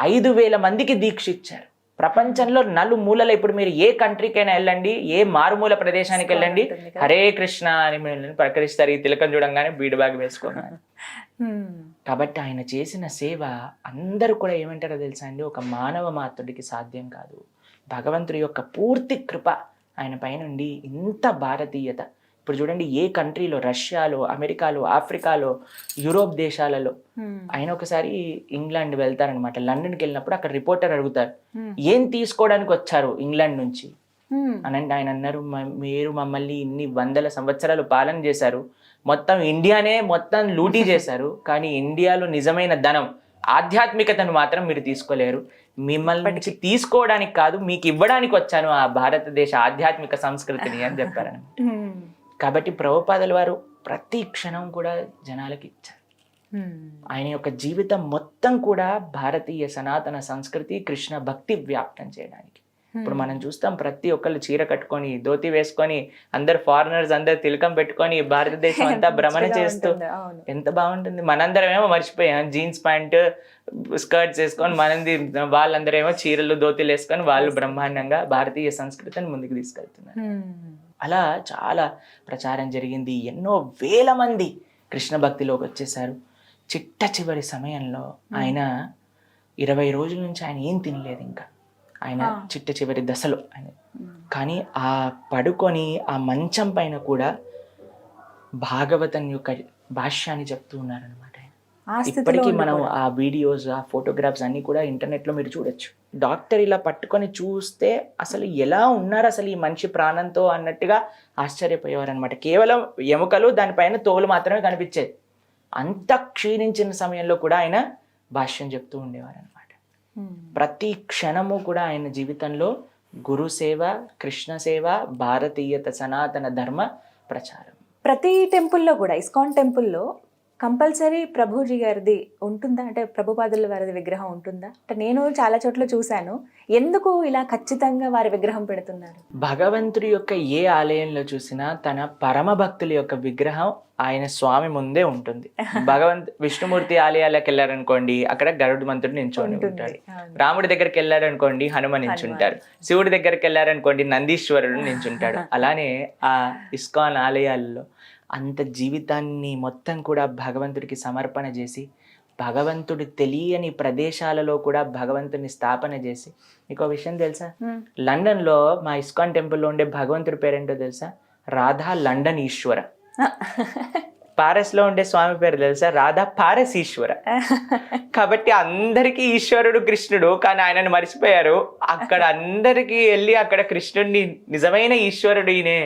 5,000 మందికి దీక్ష ఇచ్చారు. ప్రపంచంలో నలుమూలలో, ఇప్పుడు మీరు ఏ కంట్రీకైనా వెళ్ళండి, ఏ మారుమూల ప్రదేశానికి వెళ్ళండి, హరే కృష్ణ అని ప్రకటిస్తారు. ఈ తిలకం చూడంగానే బీడ్ బ్యాగ్ వేసుకోగానే. కాబట్టి ఆయన చేసిన సేవ అందరూ కూడా ఏమంటారో తెలుసా అండి, ఒక మానవ మాత్రుడికి సాధ్యం కాదు. భగవంతుడి యొక్క పూర్తి కృప ఆయన పైనుండి ఇంత భారతీయత. ఇప్పుడు చూడండి, ఏ కంట్రీలో, రష్యాలో, అమెరికాలో, ఆఫ్రికాలో, యూరోప్ దేశాలలో, ఆయన ఒకసారి ఇంగ్లాండ్ వెళ్తారనమాట. లండన్కి వెళ్ళినప్పుడు అక్కడ రిపోర్టర్ అడుగుతారు, ఏం తీసుకోవడానికి వచ్చారు ఇంగ్లాండ్ నుంచి అని అంటే ఆయన అన్నారు, మీరు మమ్మల్ని ఇన్ని 100 సంవత్సరాలు పాలన చేశారు, మొత్తం ఇండియానే మొత్తం లూటీ చేశారు, కానీ ఇండియాలో నిజమైన ధనం, ఆధ్యాత్మికతను మాత్రం మీరు తీసుకోలేరు. మిమ్మల్ని తీసుకోవడానికి కాదు, మీకు ఇవ్వడానికి వచ్చాను ఆ భారతదేశ ఆధ్యాత్మిక సంస్కృతిని అని చెప్పారనమాట. కాబట్టి ప్రభుపాదుల వారు ప్రతి క్షణం కూడా జనాలకి ఇచ్చారు. ఆయన యొక్క జీవితం మొత్తం కూడా భారతీయ సనాతన సంస్కృతి, కృష్ణ భక్తి వ్యాప్తం చేయడానికి. ఇప్పుడు మనం చూస్తాం, ప్రతి ఒక్కళ్ళు చీర కట్టుకొని, ధోతి వేసుకొని, అందరు ఫారినర్స్ అందరు తిలకం పెట్టుకొని భారతదేశం అంతా భ్రమణ చేస్తూ ఎంత బాగుంటుంది. మనందరం ఏమో మర్చిపోయాం, జీన్స్ ప్యాంట్ స్కర్ట్స్ వేసుకొని, వాళ్ళందరూ ఏమో చీరలు ధోతిలు వేసుకొని వాళ్ళు బ్రహ్మాండంగా భారతీయ సంస్కృతిని ముందుకు తీసుకెళ్తున్నారు. అలా చాలా ప్రచారం జరిగింది. ఎన్నో వేల మంది కృష్ణ భక్తిలోకి వచ్చేసారు. చిట్ట చివరి సమయంలో ఆయన 20 రోజుల నుంచి ఆయన ఏం తినలేదు ఇంకా, ఆయన చిట్ట చివరి దశలో ఆయన. కానీ ఆ పడుకొని ఆ మంచం పైన కూడా భాగవతం యొక్క భాష్యాన్ని చెప్తూ ఉన్నారనమాట. ఇప్పటికీ మనం ఆ వీడియోస్, ఆ ఫోటోగ్రాఫ్స్ అన్ని కూడా ఇంటర్నెట్లో మీరు చూడొచ్చు. డాక్టర్ ఇలా పట్టుకొని చూస్తే అసలు ఎలా ఉన్నారు అసలు ఈ మనిషి ప్రాణంతో అన్నట్టుగా ఆశ్చర్యపోయేవారు అనమాట. కేవలం ఎముకలు, దానిపైన తోలు మాత్రమే కనిపించేది. అంత క్షీణించిన సమయంలో కూడా ఆయన భాష్యం చెప్తూ ఉండేవారు అనమాట. ప్రతి క్షణము కూడా ఆయన జీవితంలో గురు సేవ, కృష్ణ సేవ, భారతీయత సనాతన ధర్మ ప్రచారం. ప్రతి టెంపుల్లో కూడా, ఇస్కాన్ టెంపుల్లో కంపల్సరీ ప్రభుజీ గారిది ఉంటుందా? అంటే ప్రభుపాదుల వారిది విగ్రహం ఉంటుందా? అంటే నేను చాలా చోట్ల చూశాను. ఎందుకు ఇలా ఖచ్చితంగా వారి విగ్రహం పెడుతున్నారు? భగవంతుడి యొక్క ఏ ఆలయంలో చూసినా తన పరమ భక్తుల యొక్క విగ్రహం ఆయన స్వామి ముందే ఉంటుంది. విష్ణుమూర్తి ఆలయాలకు వెళ్ళారనుకోండి, అక్కడ గరుడ మంత్రుడు నించొని ఉంటాడు. రాముడి దగ్గరికి వెళ్ళారనుకోండి, హనుమ నించుంటారు. శివుడి దగ్గరికి వెళ్ళారనుకోండి, నందీశ్వరుడు నించుంటాడు. అలానే ఆ ఇస్కాన్ ఆలయాల్లో అంత జీవితాన్ని మొత్తం కూడా భగవంతుడికి సమర్పణ చేసి, భగవంతుడు తెలియని ప్రదేశాలలో కూడా భగవంతుడిని స్థాపన చేసి. మీకు విషయం తెలుసా? లండన్లో మా ఇస్కాన్ టెంపుల్లో ఉండే భగవంతుడి పేరేంటో తెలుసా? రాధా లండన్ ఈశ్వర. పారస్ లో ఉండే స్వామి పేరు తెలుసా? రాధా పారస్ ఈశ్వర. కాబట్టి అందరికీ ఈశ్వరుడు కృష్ణుడు, కానీ ఆయనను మర్చిపోయారు. అక్కడ అందరికీ వెళ్ళి అక్కడ కృష్ణుడిని నిజమైన ఈశ్వరుడు ఈయనే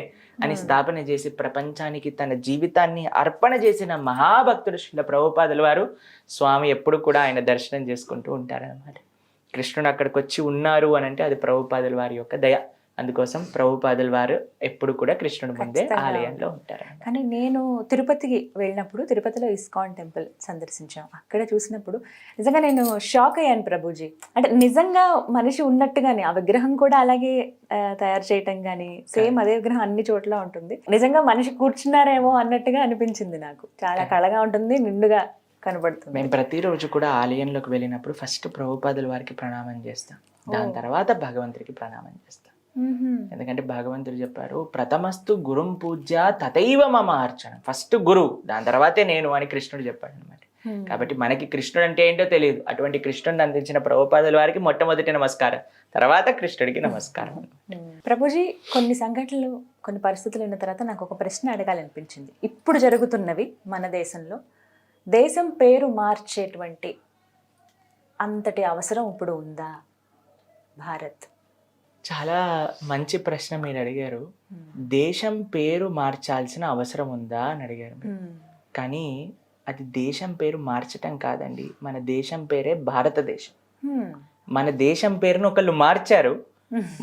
అని స్థాపన చేసి ప్రపంచానికి తన జీవితాన్ని అర్పణ చేసిన మహాభక్తుడు శ్రీల ప్రభుపాదుల వారు స్వామి ఎప్పుడు కూడా ఆయన దర్శనం చేసుకుంటూ ఉంటారన్నమాట. కృష్ణుడు అక్కడికి వచ్చి ఉన్నారు అని అంటే అది ప్రభుపాదుల వారి యొక్క దయ. అందుకోసం ప్రభుపాదుల వారు ఎప్పుడు కూడా కృష్ణుడి ముందే ఆలయంలో ఉంటారు. కానీ నేను తిరుపతికి వెళ్ళినప్పుడు, తిరుపతిలో ఇస్కాన్ టెంపుల్ సందర్శించాం. అక్కడ చూసినప్పుడు నిజంగా నేను షాక్ అయ్యాను ప్రభుజీ. అంటే నిజంగా మనిషి ఉన్నట్టుగానే ఆ విగ్రహం కూడా అలాగే తయారు చేయటం కానీ, సేమ్ అదే విగ్రహం అన్ని చోట్ల ఉంటుంది. నిజంగా మనిషి కూర్చున్నారేమో అన్నట్టుగా అనిపించింది నాకు. చాలా కళగా ఉంటుంది, నిండుగా కనబడుతుంది. మేము ప్రతిరోజు కూడా ఆలయంలోకి వెళ్ళినప్పుడు ఫస్ట్ ప్రభుపాదుల వారికి ప్రణామం చేస్తాం, దాని తర్వాత భగవంతుడికి ప్రణామం చేస్తాం. ఎందుకంటే భగవంతుడు చెప్పారు, ప్రథమస్తు గురుం పూజ్య తథైవ మమ అర్చన. ఫస్ట్ గురువు, దాని తర్వాతే నేను అని కృష్ణుడు చెప్పాడు అనమాట. కాబట్టి మనకి కృష్ణుడు అంటే ఏంటో తెలియదు. అటువంటి కృష్ణుడిని అందించిన ప్రభుపాదుల వారికి మొట్టమొదటి నమస్కారం, తర్వాత కృష్ణుడికి నమస్కారం. ప్రభుజీ, కొన్ని సంఘటనలు, కొన్ని పరిస్థితులు ఉన్న తర్వాత నాకు ఒక ప్రశ్న అడగాలనిపించింది. ఇప్పుడు జరుగుతున్నవి మన దేశంలో, దేశం పేరు మార్చేటువంటి అంతటి అవసరం ఇప్పుడు ఉందా? భారత్ చాలా మంచి ప్రశ్న మీరు అడిగారు. దేశం పేరు మార్చాల్సిన అవసరం ఉందా అని అడిగారు. కానీ అది దేశం పేరు మార్చటం కాదండి, మన దేశం పేరే భారతదేశం. మన దేశం పేరును ఒకళ్ళు మార్చారు,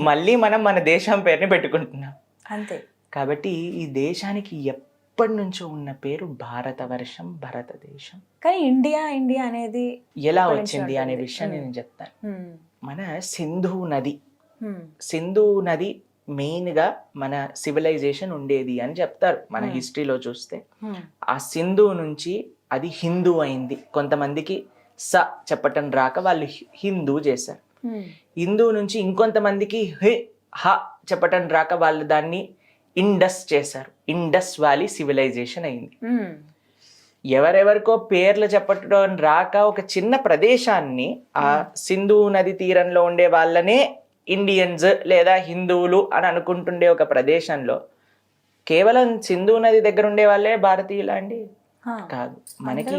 మళ్ళీ మనం మన దేశం పేరుని పెట్టుకుంటున్నాం అంతే. కాబట్టి ఈ దేశానికి ఎప్పటి నుంచో ఉన్న పేరు భారతవర్షం, భారతదేశం. కానీ ఇండియా ఇండియా అనేది ఎలా వచ్చింది అనే విషయాన్ని నేను చెప్తాను. మన సింధు నది మెయిన్ గా మన సివిలైజేషన్ ఉండేది అని చెప్తారు మన హిస్టరీలో చూస్తే. ఆ సింధు నుంచి అది హిందూ అయింది. కొంతమందికి స చెప్పటం రాక వాళ్ళు హిందూ చేశారు. హిందూ నుంచి ఇంకొంతమందికి హ చెప్పటం రాక వాళ్ళు దాన్ని ఇండస్ చేశారు. ఇండస్ వ్యాలీ సివిలైజేషన్ అయింది. ఎవరెవరికో పేర్లు చెప్పటం రాక ఒక చిన్న ప్రదేశాన్ని, ఆ సింధు నది తీరంలో ఉండే వాళ్ళనే ఇండియన్స్ లేదా హిందువులు అని అనుకుంటుండే ఒక ప్రదేశంలో కేవలం సింధు నది దగ్గర ఉండే వాళ్ళే భారతీయులా అండి? కాదు. మనకి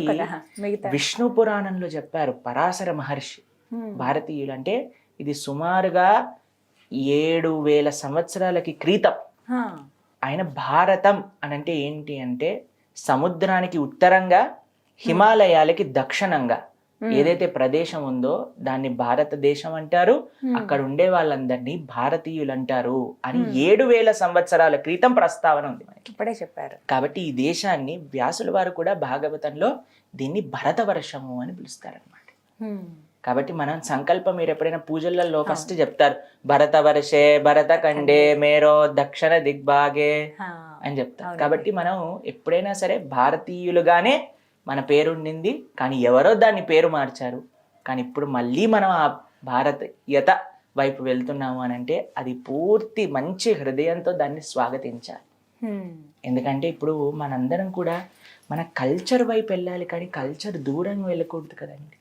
విష్ణు పురాణంలో చెప్పారు పరాశర మహర్షి భారతీయులు అంటే ఇది సుమారుగా 7,000 సంవత్సరాలకి క్రితం. ఆయన భారతం అని అంటే ఏంటి అంటే సముద్రానికి ఉత్తరంగా, హిమాలయాలకి దక్షిణంగా ఏదైతే ప్రదేశం ఉందో దాన్ని భారతదేశం అంటారు. అక్కడ ఉండే వాళ్ళందరినీ భారతీయులు అంటారు అని 7,000 సంవత్సరాల క్రితం ప్రస్తావన ఉంది మనకి. ఇప్పుడే చెప్పారు. కాబట్టి ఈ దేశాన్ని వ్యాసుల వారు కూడా భాగవతంలో దీన్ని భరతవర్షము అని పిలుస్తారనమాట. కాబట్టి మనం సంకల్పం, మీరు ఎప్పుడైనా పూజలలో ఫస్ట్ చెప్తారు భరతవర్షే భరత ఖండే మేరో దక్షిణ దిగ్భాగే అని చెప్తారు. కాబట్టి మనం ఎప్పుడైనా సరే భారతీయులుగానే మన పేరు ఉండింది, కానీ ఎవరో దాన్ని పేరు మార్చారు. కానీ ఇప్పుడు మళ్ళీ మనం ఆ భారతీయత వైపు వెళ్తున్నాము అని అంటే అది పూర్తి మంచి హృదయంతో దాన్ని స్వాగతించాలి. ఎందుకంటే ఇప్పుడు మనందరం కూడా మన కల్చర్ వైపు వెళ్ళాలి, కానీ కల్చర్ దూరంగా వెళ్ళకూడదు కదండి.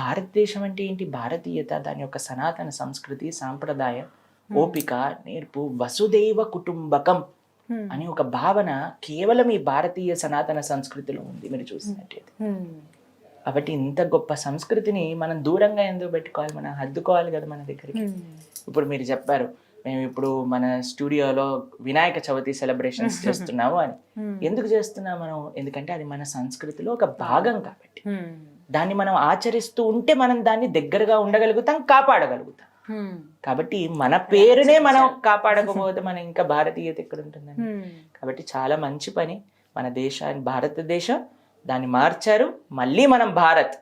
భారతదేశం అంటే ఏంటి? భారతీయత, దాని యొక్క సనాతన సంస్కృతి, సాంప్రదాయం, ఓపిక, నేర్పు, వసుదైవ కుటుంబకం అని ఒక భావన కేవలం ఈ భారతీయ సనాతన సంస్కృతిలో ఉంది మీరు చూసినట్టయితే. కాబట్టి ఇంత గొప్ప సంస్కృతిని మనం దూరంగా ఎందుకు పెట్టుకోవాలి? మనం హద్దుకోవాలి కదా మన దగ్గరికి. ఇప్పుడు మీరు చెప్పారు మేము ఇప్పుడు మన స్టూడియోలో వినాయక చవితి సెలబ్రేషన్స్ చేస్తున్నాము అని. ఎందుకు చేస్తున్నాం మనం? ఎందుకంటే అది మన సంస్కృతిలో ఒక భాగం కాబట్టి. దాన్ని మనం ఆచరిస్తూ ఉంటే మనం దాన్ని దగ్గరగా ఉండగలుగుతాం, కాపాడగలుగుతాం. కాబట్టి మన పేరునే మనం కాపాడకపోతే మనం ఇంకా భారతీయత ఎక్కడ ఉంటుందండి? కాబట్టి చాలా మంచి పని మన దేశాన్ని, భారతదేశం దాన్ని మార్చారు. మళ్ళీ మనం భారత్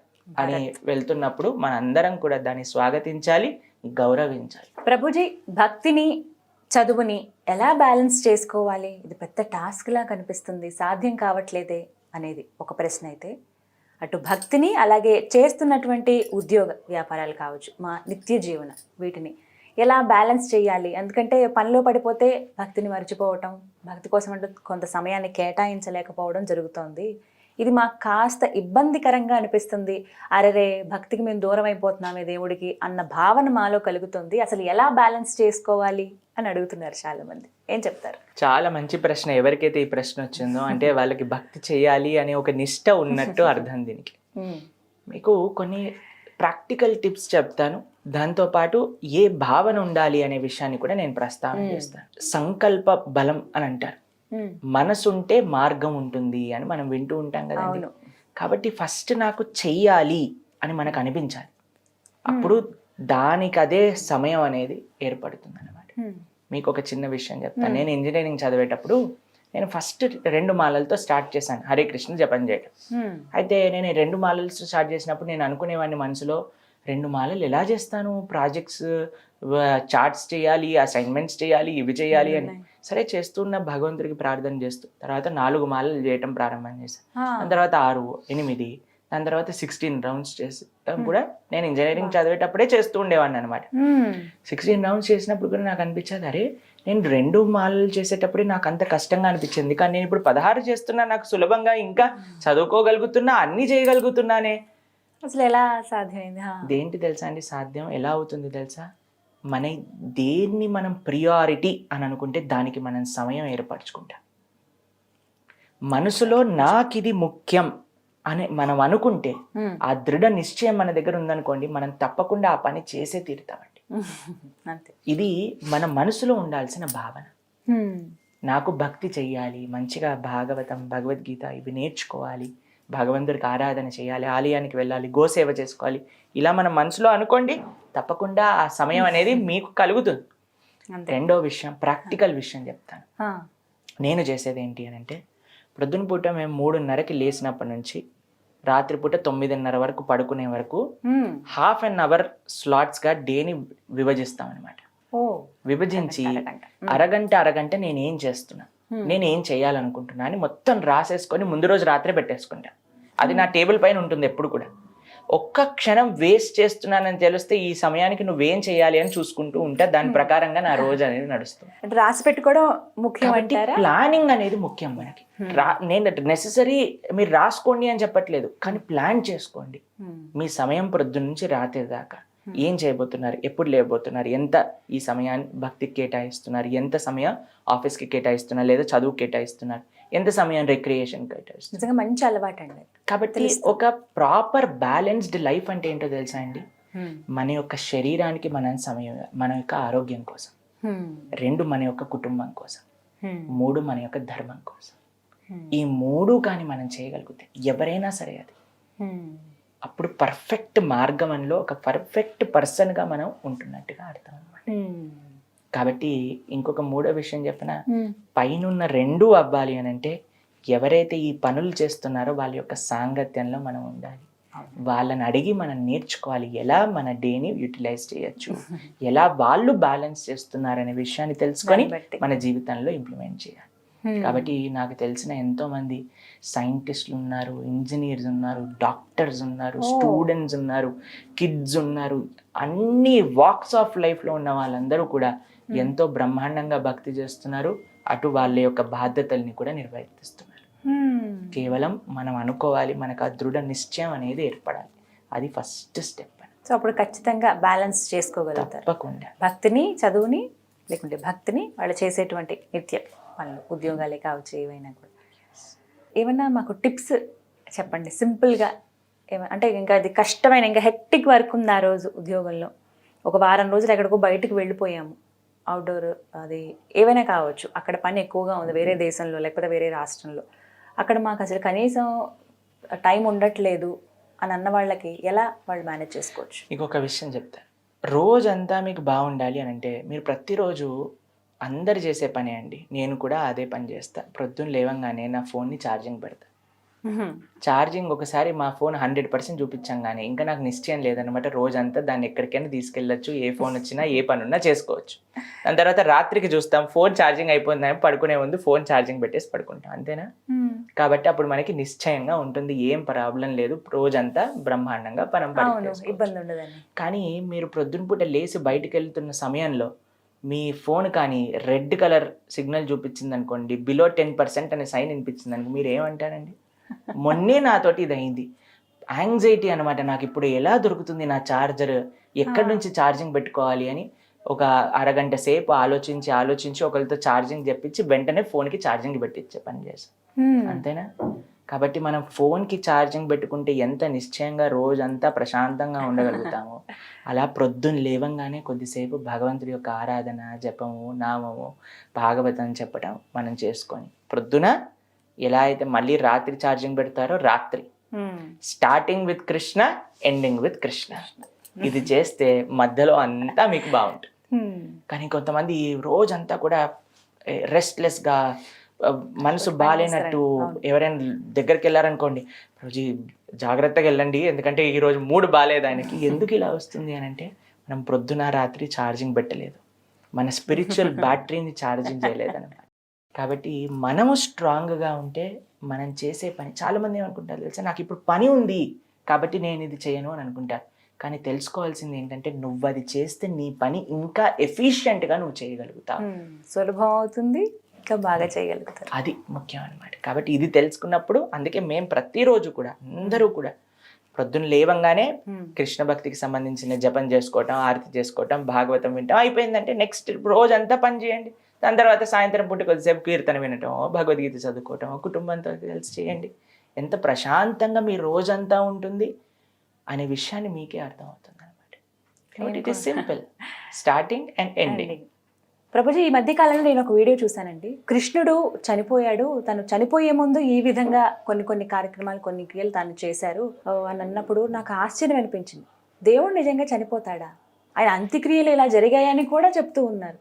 అని వెళ్తున్నప్పుడు మన అందరం కూడా దాన్ని స్వాగతించాలి, గౌరవించాలి. ప్రభుజీ, భక్తిని చదువుని ఎలా బ్యాలెన్స్ చేసుకోవాలి? ఇది పెద్ద టాస్క్ లా కనిపిస్తుంది, సాధ్యం కావట్లేదే అనేది ఒక ప్రశ్న అయితే, అటు భక్తిని అలాగే చేస్తున్నటువంటి ఉద్యోగ వ్యాపారాలు కావచ్చు, మా నిత్య జీవన, వీటిని ఎలా బ్యాలెన్స్ చేయాలి? ఎందుకంటే పనిలో పడిపోతే భక్తిని మర్చిపోవటం, భక్తి కోసం అంటూ కొంత సమయాన్ని కేటాయించలేకపోవడం జరుగుతోంది. ఇది మాకు కాస్త ఇబ్బందికరంగా అనిపిస్తుంది. అరెరే, భక్తికి మేము దూరం అయిపోతున్నామే దేవుడికి అన్న భావన మాలో కలుగుతుంది. అసలు ఎలా బ్యాలెన్స్ చేసుకోవాలి అని అడుగుతున్నారు చాలా మంది. ఏం చెప్తారు? చాలా మంచి ప్రశ్న. ఎవరికైతే ఈ ప్రశ్న వచ్చిందో అంటే వాళ్ళకి భక్తి చేయాలి అనే ఒక నిష్ట ఉన్నట్టు అర్థం దీనికి. మీకు కొన్ని ప్రాక్టికల్ టిప్స్ చెప్తాను, దాంతోపాటు ఏ భావన ఉండాలి అనే విషయాన్ని కూడా నేను ప్రస్తావన చేస్తాను. సంకల్ప బలం అని అంటారు. మనసుంటే మార్గం ఉంటుంది అని మనం వింటూ ఉంటాం కదండి. కాబట్టి ఫస్ట్ నాకు చెయ్యాలి అని మనకు అనిపించాలి, అప్పుడు దానికి అదే సమయం అనేది ఏర్పడుతుంది అన్నమాట. మీకు ఒక చిన్న విషయం చెప్తాను. నేను ఇంజనీరింగ్ చదివేటప్పుడు నేను ఫస్ట్ 2 మాలలతో స్టార్ట్ చేశాను హరే కృష్ణ జపం చేయడం. అయితే నేను 2 మాలలతో స్టార్ట్ చేసినప్పుడు నేను అనుకునేవాడిని మనసులో, 2 మాలలు ఎలా చేస్తాను? ప్రాజెక్ట్స్, చార్ట్స్ చేయాలి, అసైన్మెంట్స్ చేయాలి, ఇవి చేయాలి అని. సరే చేస్తున్న భగవంతుడికి ప్రార్థన చేస్తూ తర్వాత 4 మాలలు చేయటం ప్రారంభం చేశాను. దాని తర్వాత 6, 8, దాని తర్వాత 16 రౌండ్స్ చేసడం కూడా నేను ఇంజనీరింగ్ చదివేటప్పుడే చేస్తూ ఉండేవాడిని అనమాట. 16 రౌండ్స్ చేసినప్పుడు కూడా నాకు అనిపించేది, అరే నేను 2 మాలలు చేసేటప్పుడే నాకు అంత కష్టంగా అనిపించింది, కానీ నేను ఇప్పుడు 16 చేస్తున్నా, నాకు సులభంగా ఇంకా చదువుకోగలుగుతున్నా, అన్ని చేయగలుగుతున్నానే. అసలు ఎలా సాధ్యమైంది? దేంటి తెలుసా అండి సాధ్యం? ఎలా అవుతుంది తెలుసా? మన దేన్ని మనం ప్రియారిటీ అని అనుకుంటే దానికి మనం సమయం ఏర్పరచుకుంటాం. మనసులో నాకు ఇది ముఖ్యం అని మనం అనుకుంటే, ఆ దృఢ నిశ్చయం మన దగ్గర ఉందనుకోండి, మనం తప్పకుండా ఆ పని చేసే తీరుతామండి. ఇది మన మనసులో ఉండాల్సిన భావన. నాకు భక్తి చెయ్యాలి, మంచిగా భాగవతం, భగవద్గీత ఇవి నేర్చుకోవాలి, భగవంతుడికి ఆరాధన చేయాలి, ఆలయానికి వెళ్ళాలి, గోసేవ చేసుకోవాలి, ఇలా మన మనసులో అనుకోండి, తప్పకుండా ఆ సమయం అనేది మీకు కలుగుతుంది. రెండో విషయం, ప్రాక్టికల్ విషయం చెప్తాను. నేను చేసేది ఏంటి అని అంటే, ప్రొద్దున పూట మేము 3:30కి లేచినప్పటి నుంచి రాత్రిపూట 9:30 వరకు పడుకునే వరకు ½ an hour స్లాట్స్గా డేని విభజిస్తాం అనమాట. విభజించి అరగంట నేనేం చేస్తున్నా, నేను ఏం చేయాలనుకుంటున్నా అని మొత్తం రాసేసుకొని ముందు రోజు రాత్రే పెట్టేసుకుంటా. అది నా టేబుల్ పైన ఉంటుంది ఎప్పుడు కూడా. ఒక్క క్షణం వేస్ట్ చేస్తున్నానని తెలిస్తే ఈ సమయానికి నువ్వేం చేయాలి అని చూసుకుంటూ ఉంటా. దాని ప్రకారంగా నా రోజు అనేది నడుస్తుంది. రాసి పెట్టుకోవడం ముఖ్యం అంటారా? ప్లానింగ్ అనేది ముఖ్యం మనకి. నేను నెసెసరీ మీరు రాసుకోండి అని చెప్పట్లేదు, కానీ ప్లాన్ చేసుకోండి. మీ సమయం ప్రొద్దు నుంచి రాత్రి దాకా ఏం చేయబోతున్నారు, ఎప్పుడు లేబోతున్నారు, ఎంత ఈ సమయాన్ని భక్తికి కేటాయిస్తున్నారు, ఎంత సమయం ఆఫీస్కి కేటాయిస్తున్నారు, లేదా చదువు కేటాయిస్తున్నారు, ఎంత సమయం రిక్రియేషన్ కేటాయిస్తున్నారు. నిజంగా మంచి అలవాటు అండి. కాబట్టి ఒక ప్రాపర్ బ్యాలెన్స్డ్ లైఫ్ అంటే ఏంటో తెలుసా అండి? మన యొక్క శరీరానికి మనం సమయం, మన యొక్క ఆరోగ్యం కోసం. 2 మన యొక్క కుటుంబం కోసం. 3 మన యొక్క ధర్మం కోసం. ఈ 3 కానీ మనం చేయగలిగితే ఎవరైనా సరే అది అప్పుడు పర్ఫెక్ట్ మార్గంలో ఒక పర్ఫెక్ట్ పర్సన్గా మనం ఉంటున్నట్టుగా అర్థం అన్నమాట. కాబట్టి ఇంకొక 3వ విషయం చెప్పిన, పైనున్న 2 అవ్వాలి అని అంటే ఎవరైతే ఈ పనులు చేస్తున్నారో వాళ్ళ యొక్క సాంగత్యంలో మనం ఉండాలి. వాళ్ళని అడిగి మనం నేర్చుకోవాలి, ఎలా మన డేని యూటిలైజ్ చేయొచ్చు, ఎలా వాళ్ళు బ్యాలెన్స్ చేస్తున్నారనే విషయాన్ని తెలుసుకొని మన జీవితంలో ఇంప్లిమెంట్ చేయాలి. కాబట్టి నాకు తెలిసిన ఎంతో మంది సైంటిస్టులు ఉన్నారు, ఇంజనీర్స్ ఉన్నారు, డాక్టర్స్ ఉన్నారు, స్టూడెంట్స్ ఉన్నారు, కిడ్స్ ఉన్నారు, అన్ని వాక్స్ ఆఫ్ లైఫ్లో ఉన్న వాళ్ళందరూ కూడా ఎంతో బ్రహ్మాండంగా భక్తి చేస్తున్నారు. అటు వాళ్ళ యొక్క బాధ్యతల్ని కూడా నిర్వర్తిస్తున్నారు. కేవలం మనం అనుకోవాలి, మనకు ఆ దృఢ నిశ్చయం అనేది ఏర్పడాలి. అది ఫస్ట్ స్టెప్. సో అప్పుడు ఖచ్చితంగా బ్యాలెన్స్ చేసుకోగలుగుతారు తప్పకుండా. భక్తిని, చదువుని, లేకుంటే భక్తిని వాళ్ళు చేసేటువంటి నిత్యం వాళ్ళు ఉద్యోగాలే కావచ్చు, ఏవైనా కూడా. ఏమన్నా మాకు టిప్స్ చెప్పండి సింపుల్గా. అంటే ఇంకా అది కష్టమైన, ఇంకా హెక్టిక్ వర్క్ ఉంది ఆ రోజు ఉద్యోగంలో, ఒక వారం రోజులు ఎక్కడికో బయటకు వెళ్ళిపోయాము, అవుట్డోర్ అది ఏవైనా కావచ్చు, అక్కడ పని ఎక్కువగా ఉంది వేరే దేశంలో లేకపోతే వేరే రాష్ట్రంలో, అక్కడ మాకు అసలు కనీసం టైం ఉండట్లేదు అని అన్న వాళ్ళకి ఎలా వాళ్ళు మేనేజ్ చేసుకోవచ్చు? ఇంకొక విషయం చెప్తా. రోజంతా మీకు బాగుండాలి అని అంటే మీరు ప్రతిరోజు అందరు చేసే పనే అండి, నేను కూడా అదే పని చేస్తా. ప్రొద్దున లేవంగానే నా ఫోన్ని ఛార్జింగ్ పెడతా. ఛార్జింగ్ ఒకసారి మా ఫోన్ 100% చూపించంగానే ఇంకా నాకు నిశ్చయం లేదనమాట, రోజంతా దాన్ని ఎక్కడికైనా తీసుకెళ్ళచ్చు, ఏ ఫోన్ వచ్చినా ఏ పని ఉన్నా చేసుకోవచ్చు. దాని తర్వాత రాత్రికి చూస్తాం ఫోన్ ఛార్జింగ్ అయిపోయిందని, పడుకునే ముందు ఫోన్ ఛార్జింగ్ పెట్టేసి పడుకుంటాం, అంతేనా? కాబట్టి అప్పుడు మనకి నిశ్చయంగా ఉంటుంది, ఏం ప్రాబ్లం లేదు, రోజంతా బ్రహ్మాండంగా ఇబ్బంది ఉండదని. కానీ మీరు ప్రొద్దున పూట లేచి బయటకు వెళ్తున్న సమయంలో మీ ఫోన్ కానీ రెడ్ కలర్ సిగ్నల్ చూపించింది అనుకోండి, బిలో 10% అనే సైన్ వినిపించింది అనుకో, మీరు ఏమంటారండి? మొన్నే నాతోటి ఇది అయింది, యాంగ్జైటీ అనమాట, నాకు ఇప్పుడు ఎలా దొరుకుతుంది నా ఛార్జర్, ఎక్కడి నుంచి ఛార్జింగ్ పెట్టుకోవాలి అని ఒక అరగంట సేపు ఆలోచించి ఒకరితో ఛార్జింగ్ చెప్పించి వెంటనే ఫోన్కి ఛార్జింగ్ పెట్టించే పని చేస్తాం, అంతేనా? కాబట్టి మనం ఫోన్కి ఛార్జింగ్ పెట్టుకుంటే ఎంత నిశ్చయంగా రోజంతా ప్రశాంతంగా ఉండగలుగుతామో, అలా ప్రొద్దున లేవంగానే కొద్దిసేపు భగవంతుడి యొక్క ఆరాధన, జపము, నామము, భాగవతం చెప్పడం మనం చేసుకొని ప్రొద్దున ఎలా అయితే మళ్ళీ రాత్రి ఛార్జింగ్ పెడతారో, రాత్రి starting with Krishna, ending with Krishna, ఇది చేస్తే మధ్యలో అంతా మీకు బాగుంటుంది. కానీ కొంతమంది రోజంతా కూడా రెస్ట్లెస్గా, మనసు బాగాలేనట్టు, ఎవరైనా దగ్గరికి వెళ్ళారనుకోండి, రోజు జాగ్రత్తగా వెళ్ళండి ఎందుకంటే ఈరోజు మూడు బాగాలేదు ఆయనకి, ఎందుకు ఇలా వస్తుంది అని అంటే మనం ప్రొద్దున రాత్రి ఛార్జింగ్ పెట్టలేదు, మన స్పిరిచువల్ బ్యాటరీని ఛార్జింగ్ చేయలేదు అనమాట. కాబట్టి మనము స్ట్రాంగ్గా ఉంటే మనం చేసే పని, చాలామంది ఏమనుకుంటారు తెలుసా, నాకు ఇప్పుడు పని ఉంది కాబట్టి నేను ఇది చేయను అని అనుకుంటారు. కానీ తెలుసుకోవాల్సింది ఏంటంటే, నువ్వు అది చేస్తే నీ పని ఇంకా ఎఫిషియెంట్గా నువ్వు చేయగలుగుతావు, సులభం అవుతుంది, ఇంకా బాగా చేయగలుగుతారు. అది ముఖ్యం అనమాట. కాబట్టి ఇది తెలుసుకున్నప్పుడు, అందుకే మేము ప్రతిరోజు కూడా అందరూ కూడా ప్రొద్దున లేవంగానే కృష్ణ భక్తికి సంబంధించిన జపం చేసుకోవటం, ఆరతి చేసుకోవటం, భాగవతం వింటాం, అయిపోయిందంటే నెక్స్ట్ రోజంతా పని చేయండి. దాని తర్వాత సాయంత్రం పూట కొద్దిసేపు కీర్తన వినటం, భగవద్గీత చదువుకోవటం, కుటుంబంతో కలిసి చేయండి. ఎంత ప్రశాంతంగా మీ రోజంతా ఉంటుంది అనే విషయాన్ని మీకే అర్థమవుతుంది అనమాట. కాబట్టి it is simple, starting and ending. Prabhuji, ఈ మధ్య కాలంలో నేను ఒక వీడియో చూశానండి, కృష్ణుడు చనిపోయాడు, తను చనిపోయే ముందు ఈ విధంగా కొన్ని కార్యక్రమాలు, కొన్ని క్రియలు తాను చేశారు అని అన్నప్పుడు నాకు ఆశ్చర్యం అనిపించింది. దేవుడు నిజంగా చనిపోతాడా? ఆయన అంత్యక్రియలు ఇలా జరిగాయని కూడా చెప్తూ ఉన్నారు.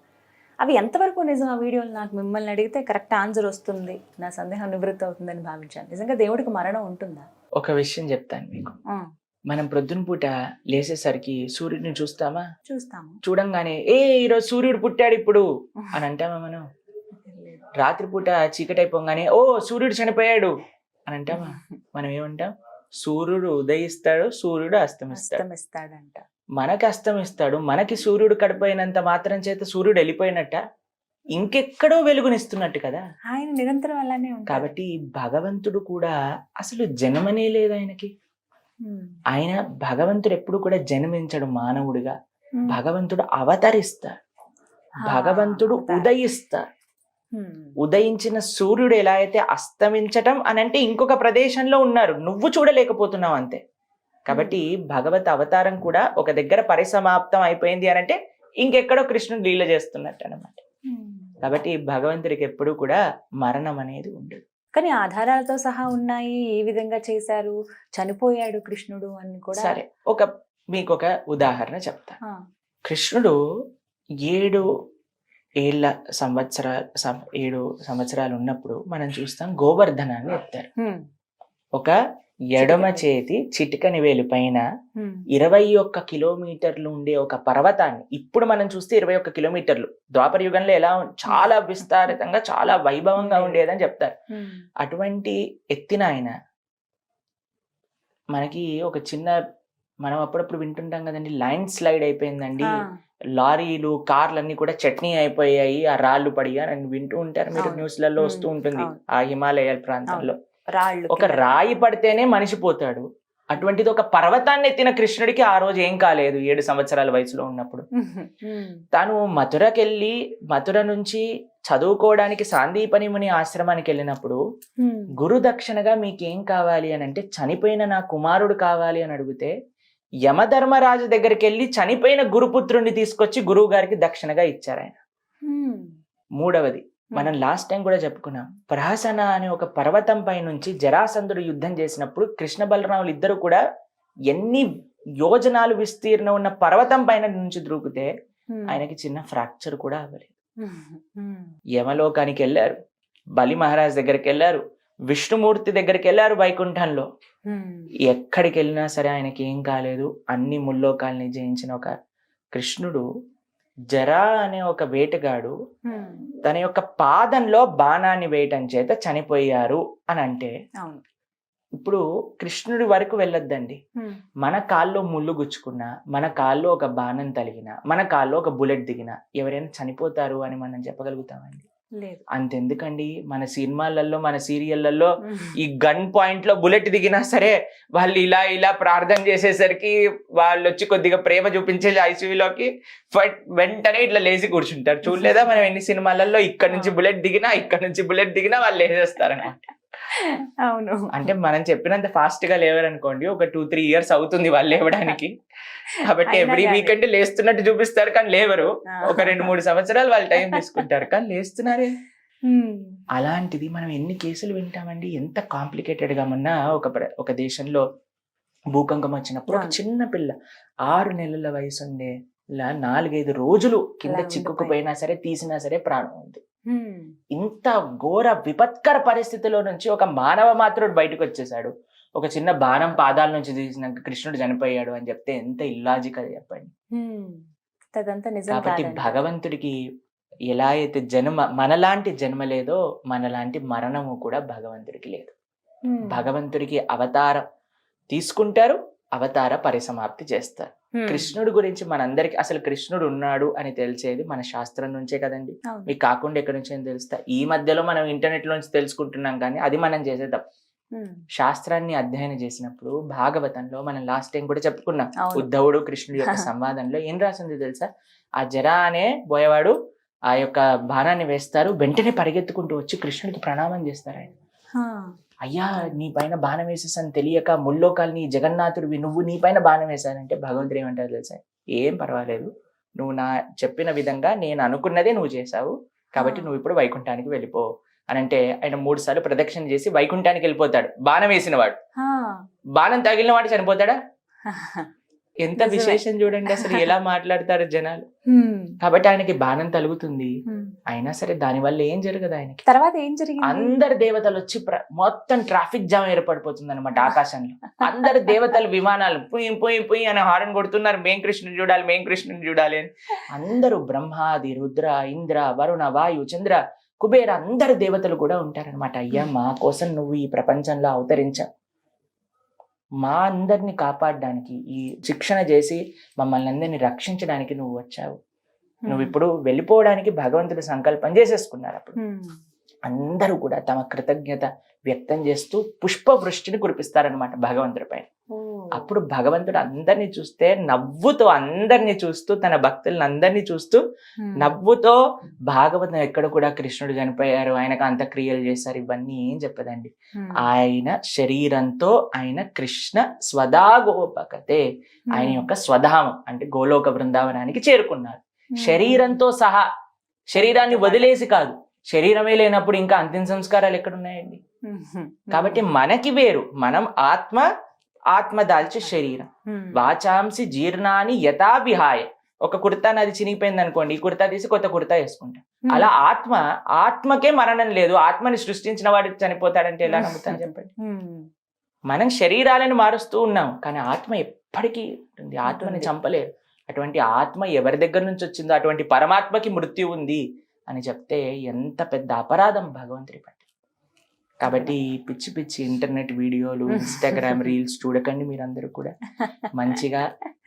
అవి ఎంతవరకు నిజం? ఆ వీడియోలు నాకు మిమ్మల్ని అడిగితే కరెక్ట్ ఆన్సర్ వస్తుంది, నా సందేహం నివృత్తి అవుతుందని భావించాను. నిజంగా దేవుడికి మరణం ఉంటుందా? ఒక విషయం చెప్తాను మీకు. మనం ప్రొద్దున పూట లేసేసరికి సూర్యుడిని చూస్తాము. చూడంగానే ఈరోజు సూర్యుడు పుట్టాడు ఇప్పుడు అని అంటామా మనం? రాత్రిపూట చీకటి అయిపోగానే సూర్యుడు చనిపోయాడు అని అంటామా? మనం ఏమంటాం? సూర్యుడు ఉదయిస్తాడు, సూర్యుడు అస్తమిస్తాడంట. మనకి అస్తమిస్తాడు, మనకి సూర్యుడు కడిపోయినంత మాత్రం చేత సూర్యుడు వెళ్ళిపోయినట్ట, ఇంకెక్కడో వెలుగునిస్తున్నట్టు కదా ఆయన నిరంతరం అలానే ఉంటాడు. కాబట్టి భగవంతుడు కూడా అసలు జన్మనే లేదు ఆయనకి. ఆయన భగవంతుడు ఎప్పుడు కూడా జన్మించడు మానవుడిగా, భగవంతుడు అవతరిస్తాడు, భగవంతుడు ఉదయిస్తాడు. ఉదయించిన సూర్యుడు ఎలా అయితే అస్తమించటం అని అంటే ఇంకొక ప్రదేశంలో ఉన్నారు, నువ్వు చూడలేకపోతున్నావు అంతే. కాబట్టి భగవత్ అవతారం కూడా ఒక దగ్గర పరిసమాప్తం అయిపోయింది అని అంటే ఇంకెక్కడో కృష్ణుడు లీల చేస్తున్నట్టు అనమాట. కాబట్టి భగవంతుడికి ఎప్పుడు కూడా మరణం అనేది ఉండదు. కానీ ఆధారాలతో సహా ఉన్నాయి, ఏ విధంగా చేశారు, చనిపోయాడు కృష్ణుడు అని కూడా. సరే, మీకు ఒక ఉదాహరణ చెప్తా. కృష్ణుడు 7 సంవత్సరాలు ఉన్నప్పుడు మనం చూస్తాం గోవర్ధనాన్ని ఎత్తారు. ఒక ఎడమ చేతి చిటికని వేలు పైన 21 కిలోమీటర్లు ఉండే ఒక పర్వతాన్ని, ఇప్పుడు మనం చూస్తే 21 కిలోమీటర్లు, ద్వాపర యుగంలో ఎలా చాలా విస్తారితంగా చాలా వైభవంగా ఉండేదని చెప్తారు. అటువంటి ఎత్తిన ఆయన మనకి ఒక చిన్న, మనం అప్పుడప్పుడు వింటుంటాం కదండి, ల్యాండ్ స్లైడ్ అయిపోయిందండి, లారీలు కార్లన్నీ కూడా చట్నీ అయిపోయాయి, ఆ రాళ్ళు పడిగా అని వింటూ ఉంటారు మీరు, అవును. న్యూస్లలో వస్తూ ఉంటుంది. అవును. ఆ హిమాలయాల ప్రాంతాల్లో రాళ్ళు ఒక రాయి పడితేనే మనిషి పోతాడు, అటువంటిది ఒక పర్వతాన్ని ఎత్తిన కృష్ణుడికి ఆ రోజు ఏం కాలేదు 7 సంవత్సరాల వయసులో ఉన్నప్పుడు. తాను మథురకెళ్ళి మథుర నుంచి చదువుకోవడానికి సాందీపని ముని ఆశ్రమానికి వెళ్ళినప్పుడు గురు దక్షిణగా మీకేం కావాలి అని అంటే చనిపోయిన నా కుమారుడు కావాలి అని అడిగితే యమధర్మరాజు దగ్గరికి వెళ్ళి చనిపోయిన గురుపుత్రుడిని తీసుకొచ్చి గురువు గారికి దక్షిణగా ఇచ్చారు ఆయన. మూడవది మనం లాస్ట్ టైం కూడా చెప్పుకున్నాం, ప్రహసన అనే ఒక పర్వతం పై నుంచి జరాసంధుడు యుద్ధం చేసినప్పుడు కృష్ణ బలరాములు ఇద్దరు కూడా ఎన్ని యోజనాలు విస్తీర్ణం ఉన్న పర్వతం పైన నుంచి దూకితే ఆయనకి చిన్న ఫ్రాక్చర్ కూడా అవ్వలేదు. యమలోకానికి వెళ్ళారు, బలి మహారాజ్ దగ్గరికి వెళ్ళారు, విష్ణుమూర్తి దగ్గరికి వెళ్ళారు వైకుంఠంలో. ఎక్కడికి వెళ్ళినా సరే ఆయనకి ఏం కాలేదు. అన్ని ముల్లోకాల్ని జయించిన ఒక కృష్ణుడు జరా అనే ఒక వేటగాడు తన యొక్క పాదంలో బాణాన్ని వేయటం చేత చనిపోయారు అని అంటే, ఇప్పుడు కృష్ణుడి వరకు వెళ్ళొద్దండి, మన కాల్లో ముళ్ళు గుచ్చుకున్నా, మన కాల్లో ఒక బాణం తలిగినా, మన కాల్లో ఒక బుల్లెట్ దిగినా ఎవరైనా చనిపోతారు అని మనం చెప్పగలుగుతామండి? లేదు. అంతెందుకండి, మన సినిమాలలో మన సీరియళ్లలో ఈ గన్ పాయింట్ లో బుల్లెట్ దిగినా సరే వాళ్ళు ఇలా ఇలా ప్రార్థన చేసేసరికి వాళ్ళు వచ్చి కొద్దిగా ప్రేమ చూపించే ఐసీయూలోకి వెంటనే ఇట్లా లేచి కూర్చుంటారు. చూడలేదా మనం ఎన్ని సినిమాలలో, ఇక్కడ నుంచి బుల్లెట్ దిగినా ఇక్కడ నుంచి బుల్లెట్ దిగినా వాళ్ళు లేచేస్తారనమాట. అవును. అంటే మనం చెప్పినంత ఫాస్ట్ గా లేవరనుకోండి, ఒక 2-3 years అవుతుంది వాళ్ళు లేవడానికి. కాబట్టి ఎవ్రీ వీకెండ్ లేస్తున్నట్టు చూపిస్తారు కానీ లేవరు. ఒక 2-3 సంవత్సరాలు వాళ్ళు టైం తీసుకుంటారు కానీ లేస్తున్నారే. అలాంటిది మనం ఎన్ని కేసులు వింటామండి, ఎంత కాంప్లికేటెడ్ గా ఉన్నా. ఒక దేశంలో భూకంపం వచ్చినప్పుడు ఒక చిన్న పిల్ల 6 నెలల వయసు ఉండే 4-5 రోజులు కింద చిక్కుకుపోయినా సరే తీసినా సరే ప్రాణం ఉంది. ఇంత ఘోర విపత్కర పరిస్థితిలో నుంచి ఒక మానవ మాత్రుడు బయటకు వచ్చేసాడు. ఒక చిన్న బాణం పాదాల నుంచి తీసినాక కృష్ణుడు చనిపోయాడు అని చెప్తే ఎంత ఇల్లాజికల్ చెప్పండి. కాబట్టి భగవంతుడికి ఎలా అయితే మనలాంటి జన్మ లేదో మనలాంటి మరణము కూడా భగవంతుడికి లేదు. భగవంతుడికి అవతారం తీసుకుంటారు, అవతార పరిసమాప్తి చేస్తారు. కృష్ణుడి గురించి మనందరికి అసలు కృష్ణుడు ఉన్నాడు అని తెలిసేది మన శాస్త్రం నుంచే కదండి. మీకు కాకుండా ఎక్కడి నుంచి అని తెలుస్తా? ఈ మధ్యలో మనం ఇంటర్నెట్ నుంచి తెలుసుకుంటున్నాం కానీ అది మనం చేసేద్దాం. శాస్త్రాన్ని అధ్యయనం చేసినప్పుడు భాగవతంలో మనం లాస్ట్ టైం కూడా చెప్పుకున్నాం, ఉద్ధవుడు కృష్ణుడి యొక్క సంవాదంలో ఏం రాసింది తెలుసా? ఆ జరా అనే బోయవాడు ఆ యొక్క బాణాన్ని వేస్తారు, వెంటనే పరిగెత్తుకుంటూ వచ్చి కృష్ణుడికి ప్రణామం చేస్తారు. ఆయన, అయ్యా నీ పైన బాణం వేసేసాను తెలియక, ముల్లోకాల్ని జగన్నాథుడివి నువ్వు, నీ పైన బాణం వేశానంటే భగవంతుడు ఏమంటారు తెలుసా? ఏం పర్వాలేదు, నువ్వు నా చెప్పిన విధంగా నేను అనుకున్నదే నువ్వు చేశావు కాబట్టి నువ్వు ఇప్పుడు వైకుంఠానికి వెళ్ళిపో అని అంటే ఆయన 3 సార్లు ప్రదక్షిణ చేసి వైకుంఠానికి వెళ్ళిపోతాడు. బాణం వేసిన వాడు, బాణం తగిలిన వాడు చనిపోతాడా? ఎంత విశేషం చూడండి అసలు ఎలా మాట్లాడతారు జనాలు. కాబట్టి ఆయనకి బాణం తలుగుతుంది, అయినా సరే దాని వల్ల ఏం జరగదు ఆయనకి. తర్వాత ఏం జరిగింది? అందరు దేవతలు వచ్చి మొత్తం ట్రాఫిక్ జామ్ ఏర్పడిపోతుంది అనమాట ఆకాశంలో. అందరు దేవతలు విమానాలు పుయ్యి అని హారన్ కొడుతున్నారు, మేం కృష్ణుని చూడాలి, మేం కృష్ణుని చూడాలి అని. అందరూ బ్రహ్మాది, రుద్ర, ఇంద్ర, వరుణ, వాయు, చంద్ర, కుబేర అందరు దేవతలు కూడా ఉంటారనమాట. అయ్యా మా కోసం నువ్వు ఈ ప్రపంచంలో అవతరించావు, మా అందరిని కాపాడడానికి, ఈ శిక్షణ చేసి మమ్మల్ని అందరినీ రక్షించడానికి నువ్వు వచ్చావు. నువ్వు ఇప్పుడు వెళ్ళిపోవడానికి భగవంతుడి సంకల్పం చేసేసుకున్నారు. అప్పుడు అందరూ కూడా తమ కృతజ్ఞత వ్యక్తం చేస్తూ పుష్పవృష్టిని కురిపిస్తారనమాట భగవంతుడి పైన. అప్పుడు భగవంతుడు అందరినీ చూస్తే నవ్వుతో, అందరినీ చూస్తూ, తన భక్తులను అందరినీ చూస్తూ నవ్వుతో, భాగవతం ఎక్కడ కూడా కృష్ణుడు చనిపోయారు, ఆయనకు అంత్యక్రియలు చేశారు ఇవన్నీ ఏం చెప్పదండి. ఆయన శరీరంతో ఆయన కృష్ణ స్వదాగోపకతే, ఆయన యొక్క స్వధామం అంటే గోలోక బృందావనానికి చేరుకున్నారు శరీరంతో సహా. శరీరాన్ని వదిలేసి కాదు, శరీరమే లేనప్పుడు ఇంకా అంతిమ సంస్కారాలు ఎక్కడున్నాయండి? కాబట్టి మనకి వేరు, మనం ఆత్మ దాల్చి శరీరం. వాచాంసి జీర్ణాన్ని యథా విహాయ. ఒక కుర్తా నాది చినిగిపోయింది అనుకోండి, ఈ కుర్తా తీసి కొత్త కుర్తా వేసుకుంటాం. అలా ఆత్మకే మరణం లేదు. ఆత్మని సృష్టించిన వాడు చనిపోతాడంటే ఎలా నమ్ముతాను చెప్పండి? మనం శరీరాలను మారుస్తూ ఉన్నాం కానీ ఆత్మ ఎప్పటికీ ఉంటుంది, ఆత్మని చంపలేదు. అటువంటి ఆత్మ ఎవరి దగ్గర నుంచి వచ్చిందో అటువంటి పరమాత్మకి మృత్యు ఉంది అని చెప్తే ఎంత పెద్ద అపరాధం భగవంతుడి పట్ల. కాబట్టి పిచ్చి పిచ్చి ఇంటర్నెట్ వీడియోలు, ఇన్స్టాగ్రామ్ రీల్స్ చూడకండి. మీరందరూ కూడా మంచిగా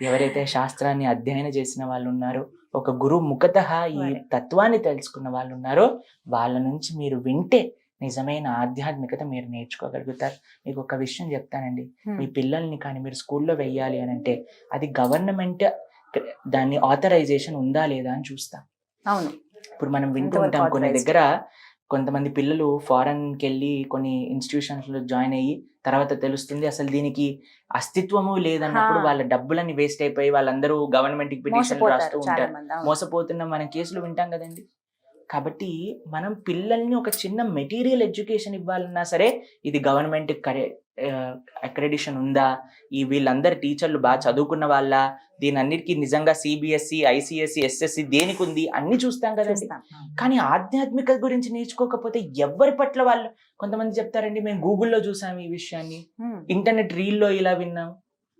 ఎవరైతే శాస్త్రాన్ని అధ్యయనం చేసిన వాళ్ళు ఉన్నారో ఒక గురు ముఖతః ఈ Right. తత్వాన్ని తెలుసుకున్న వాళ్ళు ఉన్నారో వాళ్ళ నుంచి మీరు వింటే నిజమైన ఆధ్యాత్మికత మీరు నేర్చుకోగలుగుతారు. మీకు ఒక విషయం చెప్తానండి, మీ పిల్లల్ని కానీ మీరు స్కూల్లో వెయ్యాలి అని అంటే అది గవర్నమెంట్ దాన్ని ఆథరైజేషన్ ఉందా లేదా అని చూస్తాం. అవును. ఇప్పుడు మనం వింటూ ఎంతవరకు ఉంటాం కొన్ని authorized? దగ్గర కొంతమంది పిల్లలు ఫారెన్కి వెళ్ళి కొన్ని ఇన్స్టిట్యూషన్స్ లో జాయిన్ అయ్యి తర్వాత తెలుస్తుంది అసలు దీనికి అస్తిత్వము లేదన్నప్పుడు వాళ్ళ డబ్బులన్నీ వేస్ట్ అయిపోయి వాళ్ళందరూ గవర్నమెంట్ కి పిటిషన్ రాస్తూ మోసపోతారు చాలా ఉంటారు. మంది. అవును. మోసపోతున్న మనం కేసులు వింటాం కదండి. కాబట్టి మనం పిల్లల్ని ఒక చిన్న మెటీరియల్ ఎడ్యుకేషన్ ఇవ్వాలన్నా సరే ఇది గవర్నమెంట్ అక్రెడిషన్ ఉందా, ఈ వీళ్ళందరు టీచర్లు బాగా చదువుకున్న వాళ్ళ, దీని అన్నిటికీ నిజంగా సిబిఎస్ఈ, ఐసిఎస్సి, ఎస్ఎస్సి దేనికి ఉంది అన్ని చూస్తాం కదండి. చూస్తాం. కానీ ఆధ్యాత్మికత గురించి నేర్చుకోకపోతే ఎవరి పట్ల వాళ్ళు, కొంతమంది చెప్తారండి మేము గూగుల్లో చూసాము ఈ విషయాన్ని, ఇంటర్నెట్ రీల్లో ఇలా విన్నాం.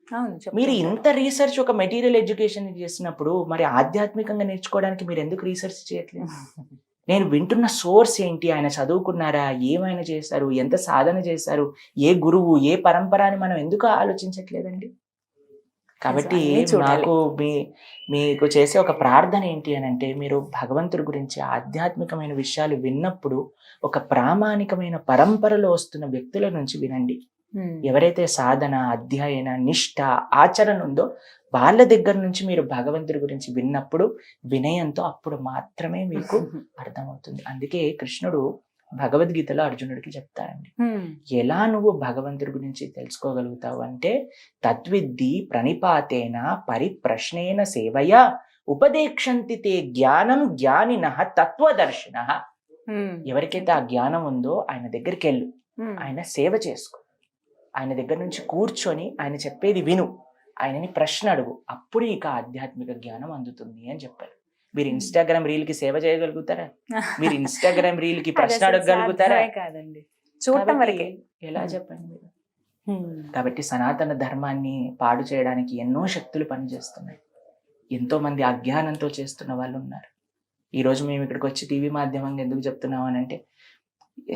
అవును, చెప్తాం. మీరు ఇంత రీసెర్చ్ ఒక మెటీరియల్ ఎడ్యుకేషన్ చేసినప్పుడు మరి ఆధ్యాత్మికంగా నేర్చుకోవడానికి మీరు ఎందుకు రీసెర్చ్ చేయట్లేదు? నేను వింటున్న సోర్స్ ఏంటి, ఆయన చదువుకున్నారా, ఏమైనా చేశారు, ఎంత సాధన చేశారు, ఏ గురువు, ఏ పరంపర అని మనం ఎందుకు ఆలోచించట్లేదండి? కాబట్టి అన్నీ చూడాలి. నాకు మీకు చేసే ఒక ప్రార్థన ఏంటి అని అంటే, మీరు భగవంతుడి గురించి ఆధ్యాత్మికమైన విషయాలు విన్నప్పుడు ఒక ప్రామాణికమైన పరంపరలో వస్తున్న వ్యక్తుల నుంచి వినండి. ఎవరైతే సాధన, అధ్యయన, నిష్ఠ, ఆచరణ ఉందో వాళ్ళ దగ్గర నుంచి మీరు భగవంతుడి గురించి విన్నప్పుడు వినయంతో అప్పుడు మాత్రమే మీకు అర్థమవుతుంది. అందుకే కృష్ణుడు భగవద్గీతలో అర్జునుడికి చెప్తారండి, ఎలా నువ్వు భగవంతుడి గురించి తెలుసుకోగలుగుతావు అంటే తద్విద్ధి ప్రణిపాతేన పరిప్రశ్నేన సేవయా ఉపదేక్షంతి తే జ్ఞానం జ్ఞానినః తత్వదర్శినః. ఎవరికైతే ఆ జ్ఞానం ఉందో ఆయన దగ్గరికి వెళ్ళు, ఆయన సేవ చేసుకో, ఆయన దగ్గర నుంచి కూర్చొని ఆయన చెప్పేది విను, ఆయనని ప్రశ్న అడుగు, అప్పుడు ఇక ఆధ్యాత్మిక జ్ఞానం అందుతుంది అని చెప్పారు. మీరు ఇన్స్టాగ్రామ్ రీల్ కి సేవ చేయగలుగుతారా? మీరు ఇన్స్టాగ్రామ్ రీల్ కి ప్రశ్న అడగగలుగుతారా? కాదండి, చూడటం కాబట్టి వరకే. ఎలా చెప్పండి మీరు? కాబట్టి సనాతన ధర్మాన్ని పాడు చేయడానికి ఎన్నో శక్తులు పనిచేస్తున్నాయి. ఎంతో మంది అజ్ఞానంతో చేస్తున్న వాళ్ళు ఉన్నారు. ఈ రోజు మేము ఇక్కడికి వచ్చి టీవీ మాధ్యమంగా ఎందుకు చెప్తున్నాం అని అంటే,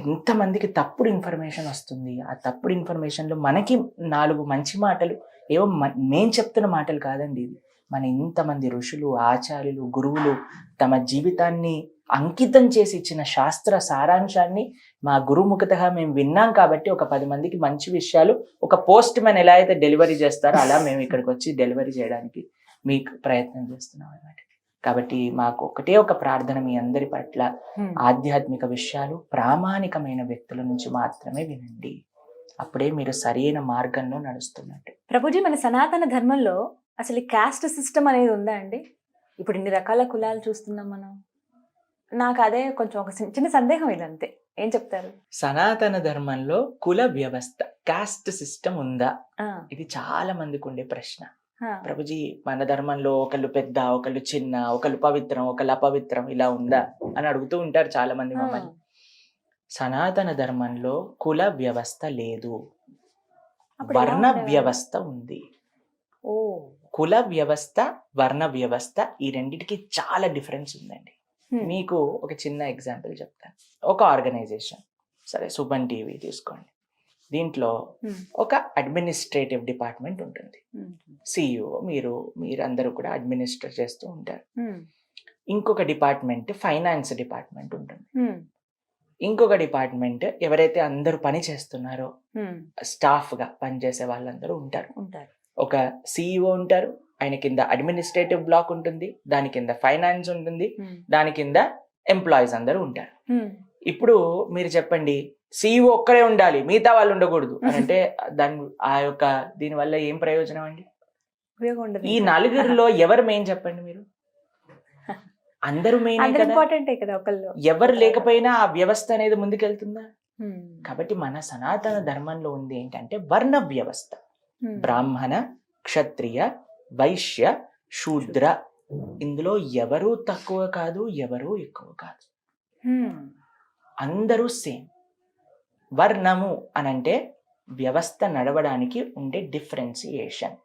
ఎంతమందికి తప్పుడు ఇన్ఫర్మేషన్ వస్తుంది. ఆ తప్పుడు ఇన్ఫర్మేషన్లో మనకి 4 మంచి మాటలు, ఏవో మేం చెప్తున్న మాటలు కాదండి, ఇది మన ఇంతమంది ఋషులు, ఆచార్యులు, గురువులు తమ జీవితాన్ని అంకితం చేసి ఇచ్చిన శాస్త్ర సారాంశాన్ని మా గురుముఖతగా మేము విన్నాం. కాబట్టి ఒక 10 మందికి మంచి విషయాలు ఒక పోస్ట్ మ్యాన్ ఎలా అయితే డెలివరీ చేస్తారో అలా మేము ఇక్కడికి వచ్చి డెలివరీ చేయడానికి మీకు ప్రయత్నం చేస్తున్నాం అన్నమాట. కాబట్టి మాకు ఒకటే ఒక ప్రార్థన, మీ అందరి పట్ల ఆధ్యాత్మిక విషయాలు ప్రామాణికమైన వ్యక్తుల నుంచి మాత్రమే వినండి, అప్పుడే మీరు సరైన మార్గంలో నడుస్తున్నట్టు. ప్రభుజీ, మన సనాతన ధర్మంలో అసలు ఈ క్యాస్ట్ సిస్టమ్ అనేది ఉందా అండి? ఇప్పుడు ఇన్ని రకాల కులాలు చూస్తున్నాం మనం. నాకు అదే కొంచెం ఒక చిన్న సందేహం, ఇది అంతే. ఏం చెప్తారు? సనాతన ధర్మంలో కుల వ్యవస్థ, కాస్ట్ సిస్టమ్ ఉందా? ఇది చాలా మందికి ఉండే ప్రశ్న. ప్రభుజీ, మన ధర్మంలో ఒకళ్ళు పెద్ద, ఒకళ్ళు చిన్న, ఒకళ్ళు పవిత్రం, ఒకళ్ళు అపవిత్రం, ఇలా ఉందా అని అడుగుతూ ఉంటారు చాలా మంది మమ్మల్ని. సనాతన ధర్మంలో కుల వ్యవస్థ లేదు, వర్ణ వ్యవస్థ ఉంది. కుల వ్యవస్థ, వర్ణ వ్యవస్థ, ఈ రెండిటికి చాలా డిఫరెన్స్ ఉందండి. మీకు ఒక చిన్న ఎగ్జాంపుల్ చెప్తాను. ఒక ఆర్గనైజేషన్, సరే సుమన్ టీవీ తీసుకోండి, దీంట్లో ఒక అడ్మినిస్ట్రేటివ్ డిపార్ట్మెంట్ ఉంటుంది. సిఇఓ మీరందరూ కూడా అడ్మినిస్ట్రేట్ చేస్తూ ఉంటారు. ఇంకొక డిపార్ట్మెంట్ ఫైనాన్స్ డిపార్ట్మెంట్ ఉంటుంది. ఇంకొక డిపార్ట్మెంట్ ఎవరైతే అందరూ పని చేస్తున్నారో స్టాఫ్ గా పనిచేసే వాళ్ళందరూ ఉంటారు. ఒక సిఇఓ ఉంటారు, ఆయన కింద అడ్మినిస్ట్రేటివ్ బ్లాక్ ఉంటుంది, దాని కింద ఫైనాన్స్ ఉంటుంది, దాని కింద ఎంప్లాయీస్ అందరూ ఉంటారు. ఇప్పుడు మీరు చెప్పండి, సిఇఓ ఒక్కరే ఉండాలి, మిగతా వాళ్ళు ఉండకూడదు అని అంటే దీని వల్ల ఏం ప్రయోజనం అండి? ఈ 4 ఎవరు మెయిన్ చెప్పండి మీరు? అందరూ మెయిన్ కదా. ఎవరు లేకపోయినా ఆ వ్యవస్థ అనేది ముందుకెళ్తుందా? కాబట్టి మన సనాతన ధర్మంలో ఉంది ఏంటంటే వర్ణ వ్యవస్థ. బ్రాహ్మణ, క్షత్రియ, వైశ్య, శూద్ర, ఇందులో ఎవరూ తక్కువ కాదు, ఎవరూ ఎక్కువ కాదు, అందరూ సేమ్. వర్ణము అనంటే వ్యవస్థ నడవడానికి ఉండే డిఫరెన్సియేషన్.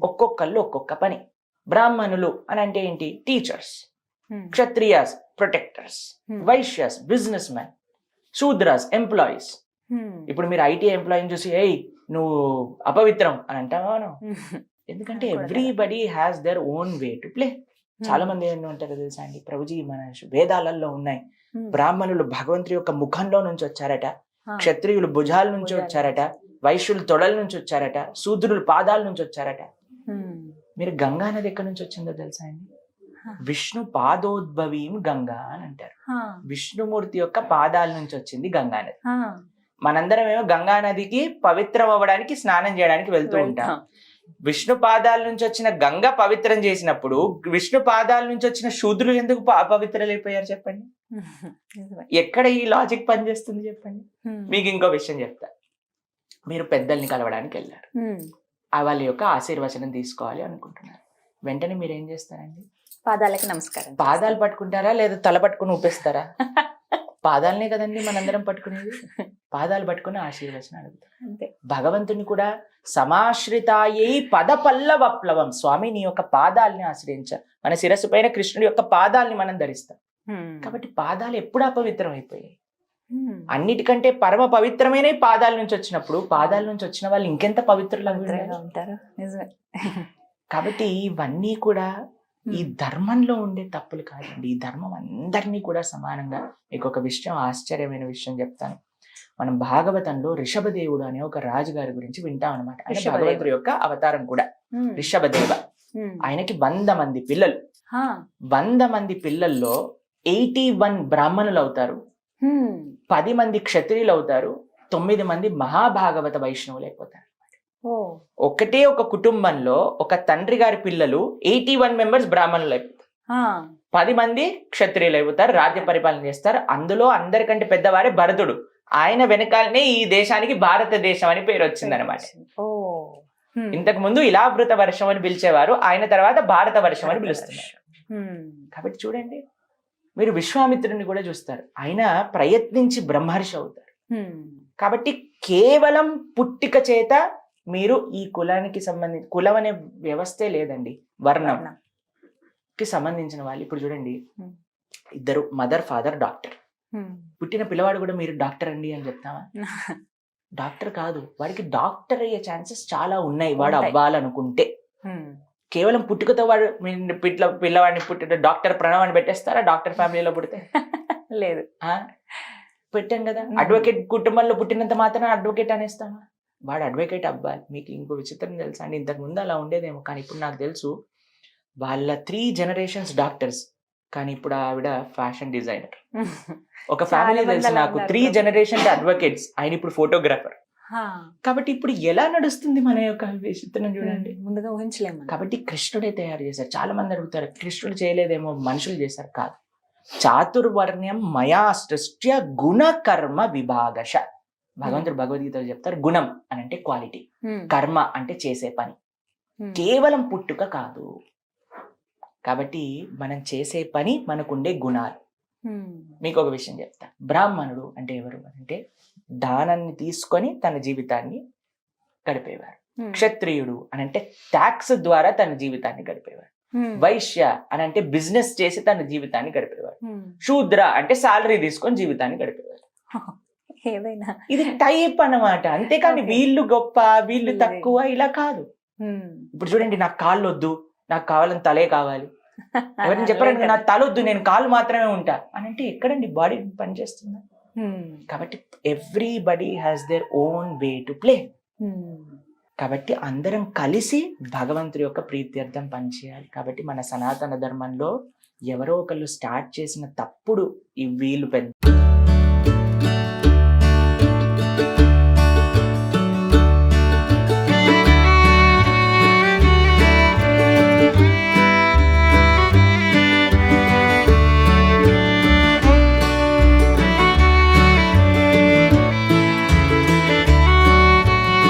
ఒక్కొక్కళ్ళు ఒక్కొక్క పని. బ్రాహ్మణులు అనంటే ఏంటి? Teachers. Kshatriyas protectors. Vaishyas business man. Shudras employees. ఇప్పుడు మీరు ఐటీ ఎంప్లాయీని చూసి ఏయ్ నువ్వు అపవిత్రం అని అంటావా? ఎందుకంటే everybody has their own way to play. చాలా మంది ఏమంటారు తెలుసా అండి, ప్రభుజీ మన వేదాలలో ఉన్నాయి, బ్రాహ్మణులు భగవంతుడి యొక్క ముఖంలో నుంచి వచ్చారట, క్షత్రియులు భుజాల నుంచి వచ్చారట, వైశ్యులు తొడల నుంచి వచ్చారట, శూద్రులు పాదాల నుంచి వచ్చారట. మీరు గంగా నది ఎక్కడి నుంచి వచ్చిందో తెలుసా అండి? విష్ణు పాదోద్భవీం గంగా అని అంటారు. విష్ణుమూర్తి యొక్క పాదాల నుంచి వచ్చింది గంగా నది. మనందరం ఏమో గంగా నదికి పవిత్రం అవ్వడానికి స్నానం చేయడానికి వెళ్తూ ఉంటాం. విష్ణు పాదాల నుంచి వచ్చిన గంగ పవిత్రం చేసినప్పుడు విష్ణు పాదాల నుంచి వచ్చిన శూద్రులు ఎందుకు అపవిత్రులైపోయారు చెప్పండి? ఎక్కడ ఈ లాజిక్ పనిచేస్తుంది చెప్పండి? మీకు ఇంకో విషయం చెప్తా. మీరు పెద్దల్ని కలవడానికి వెళ్ళారు, వాళ్ళ యొక్క ఆశీర్వచనం తీసుకోవాలి అనుకుంటున్నారు. వెంటనే మీరు ఏం చేస్తారండి? పాదాలకి నమస్కారం. పాదాలు పట్టుకుంటారా లేదా తల పట్టుకుని ఊపేస్తారా? పాదాలనే కదండి మనందరం పట్టుకునేది. పాదాలు పట్టుకుని ఆశీర్వచనం అడుగుతారు. భగవంతుని కూడా సమాశ్రితాయై పద పల్లవప్లవం, స్వామి నీ యొక్క పాదాలని ఆశ్రయించ, మన శిరస్సు పైన కృష్ణుడి యొక్క పాదాలని మనం ధరిస్తాం. కాబట్టి పాదాలు ఎప్పుడు అపవిత్రం అయిపోయాయి? అన్నిటికంటే పరమ పవిత్రమైన పాదాల నుంచి వచ్చినప్పుడు పాదాల నుంచి వచ్చిన వాళ్ళు ఇంకెంత పవిత్రులుగా ఉంటారు. నిజమే. కాబట్టి ఇవన్నీ కూడా ఈ ధర్మంలో ఉండే తప్పులు కాదండి. ఈ ధర్మం అందరినీ కూడా సమానంగా. మీకు ఒక విషయం, ఆశ్చర్యమైన విషయం చెప్తాను. మనం భాగవతంలో రిషభదేవుడు అనే ఒక రాజుగారి గురించి వింటాం అనమాట. భగవంతుడి యొక్క అవతారం కూడా రిషభదేవ. ఆయనకి 100 మంది పిల్లలు. 100 మంది పిల్లల్లో 81 బ్రాహ్మణులు అవుతారు, 10 మంది క్షత్రియులు అవుతారు, 9 మంది మహాభాగవత వైష్ణవులు అయిపోతారు. ఒకటే ఒక కుటుంబంలో ఒక తండ్రి గారి పిల్లలు 81 మెంబర్స్ బ్రాహ్మణులు అయిపోతారు, 10 మంది క్షత్రియులు అయిపోతారు, రాజ్య పరిపాలన చేస్తారు. అందులో అందరికంటే పెద్దవారే భరతుడు. ఆయన వెనకాలనే ఈ దేశానికి భారతదేశం అని పేరు వచ్చింది అనమాట. ఇంతకు ముందు ఇలావృత వర్షం అని పిలిచేవారు, ఆయన తర్వాత భారత వర్షం అని పిలుస్తున్నారు. కాబట్టి చూడండి, మీరు విశ్వామిత్రుని కూడా చూస్తారు, ఆయన ప్రయత్నించి బ్రహ్మర్షి అవుతారు. కాబట్టి కేవలం పుట్టిక చేత మీరు ఈ కులానికి సంబంధించి, కులం అనే వ్యవస్థే లేదండి, వర్ణంకి సంబంధించిన వాళ్ళు. ఇప్పుడు చూడండి, ఇద్దరు మదర్ ఫాదర్ డాక్టర్, పుట్టిన పిల్లవాడు కూడా మీరు డాక్టర్ అండి అని చెప్తామా? డాక్టర్ కాదు, వాడికి డాక్టర్ అయ్యే ఛాన్సెస్ చాలా ఉన్నాయి వాడు అవ్వాలనుకుంటే. కేవలం పుట్టుకతో వాడు పిల్లవాడిని పుట్టిన డాక్టర్ ప్రణవ్ అని పెట్టేస్తారా? డాక్టర్ ఫ్యామిలీలో పుడితే లేదు, పెట్టాం కదా. అడ్వకేట్ కుటుంబంలో పుట్టినంత మాత్రం అడ్వకేట్ అనేస్తామా? వాడు అడ్వకేట్ అవ్వాలి. మీకు ఇంకో విచిత్రం తెలుసా అండి? ఇంతకు ముందు అలా ఉండేదేమో, కానీ ఇప్పుడు నాకు తెలుసు వాళ్ళ 3 generations డాక్టర్స్, కానీ ఇప్పుడు ఆవిడ ఫ్యాషన్ డిజైనర్. ఒక ఫ్యామిలీ తెలుసు నాకు, 3 generations అడ్వకేట్స్, ఆయన ఇప్పుడు ఫోటోగ్రాఫర్. కాబట్టి ఇప్పుడు ఎలా నడుస్తుంది మన యొక్క విచిత్రం చూడండి, ముందుగా ఊహించలేము. కాబట్టి కృష్ణుడే తయారు చేశారు. చాలా మంది అడుగుతారు, కృష్ణుడు చేయలేదేమో, మనుషులు చేశారు. కాదు, చాతుర్వర్ణ్యం మయా సృష్ట్య గుణ కర్మ విభాగశ. భగవంతుడు భగవద్గీతలో చెప్తారు, గుణం అని అంటే క్వాలిటీ, కర్మ అంటే చేసే పని, కేవలం పుట్టుక కాదు. కాబట్టి మనం చేసే పని, మనకుండే గుణాలు. మీకు ఒక విషయం చెప్తా. బ్రాహ్మణుడు అంటే ఎవరు అంటే దానాన్ని తీసుకొని తన జీవితాన్ని గడిపేవారు. క్షత్రియుడు అని అంటే ట్యాక్స్ ద్వారా తన జీవితాన్ని గడిపేవారు. వైశ్య అని అంటే బిజినెస్ చేసి తన జీవితాన్ని గడిపేవారు. శూద్ర అంటే సాలరీ తీసుకొని జీవితాన్ని గడిపేవారు. ఏదైనా ఇది టైప్ అన్నమాట, అంతేకాని వీళ్ళు గొప్ప వీళ్ళు తక్కువ ఇలా కాదు. ఇప్పుడు చూడండి, నాకు కాళ్ళు వద్దు, నాకు కావాలని తలే కావాలి. ఎవరైనా చెప్పారంటే నాకు తల వద్దు, నేను కాళ్ళు మాత్రమే ఉంటా అని అంటే ఎక్కడండి బాడీ పనిచేస్తుందా? కాబట్టి everybody has their own way to play. కాబట్టి అందరం కలిసి భగవంతుడి యొక్క ప్రీత్యర్థం పనిచేయాలి. కాబట్టి మన సనాతన ధర్మంలో ఎవరో ఒకళ్ళు స్టార్ట్ చేసిన తప్పుడు, ఈ వీళ్ళు పెద్ద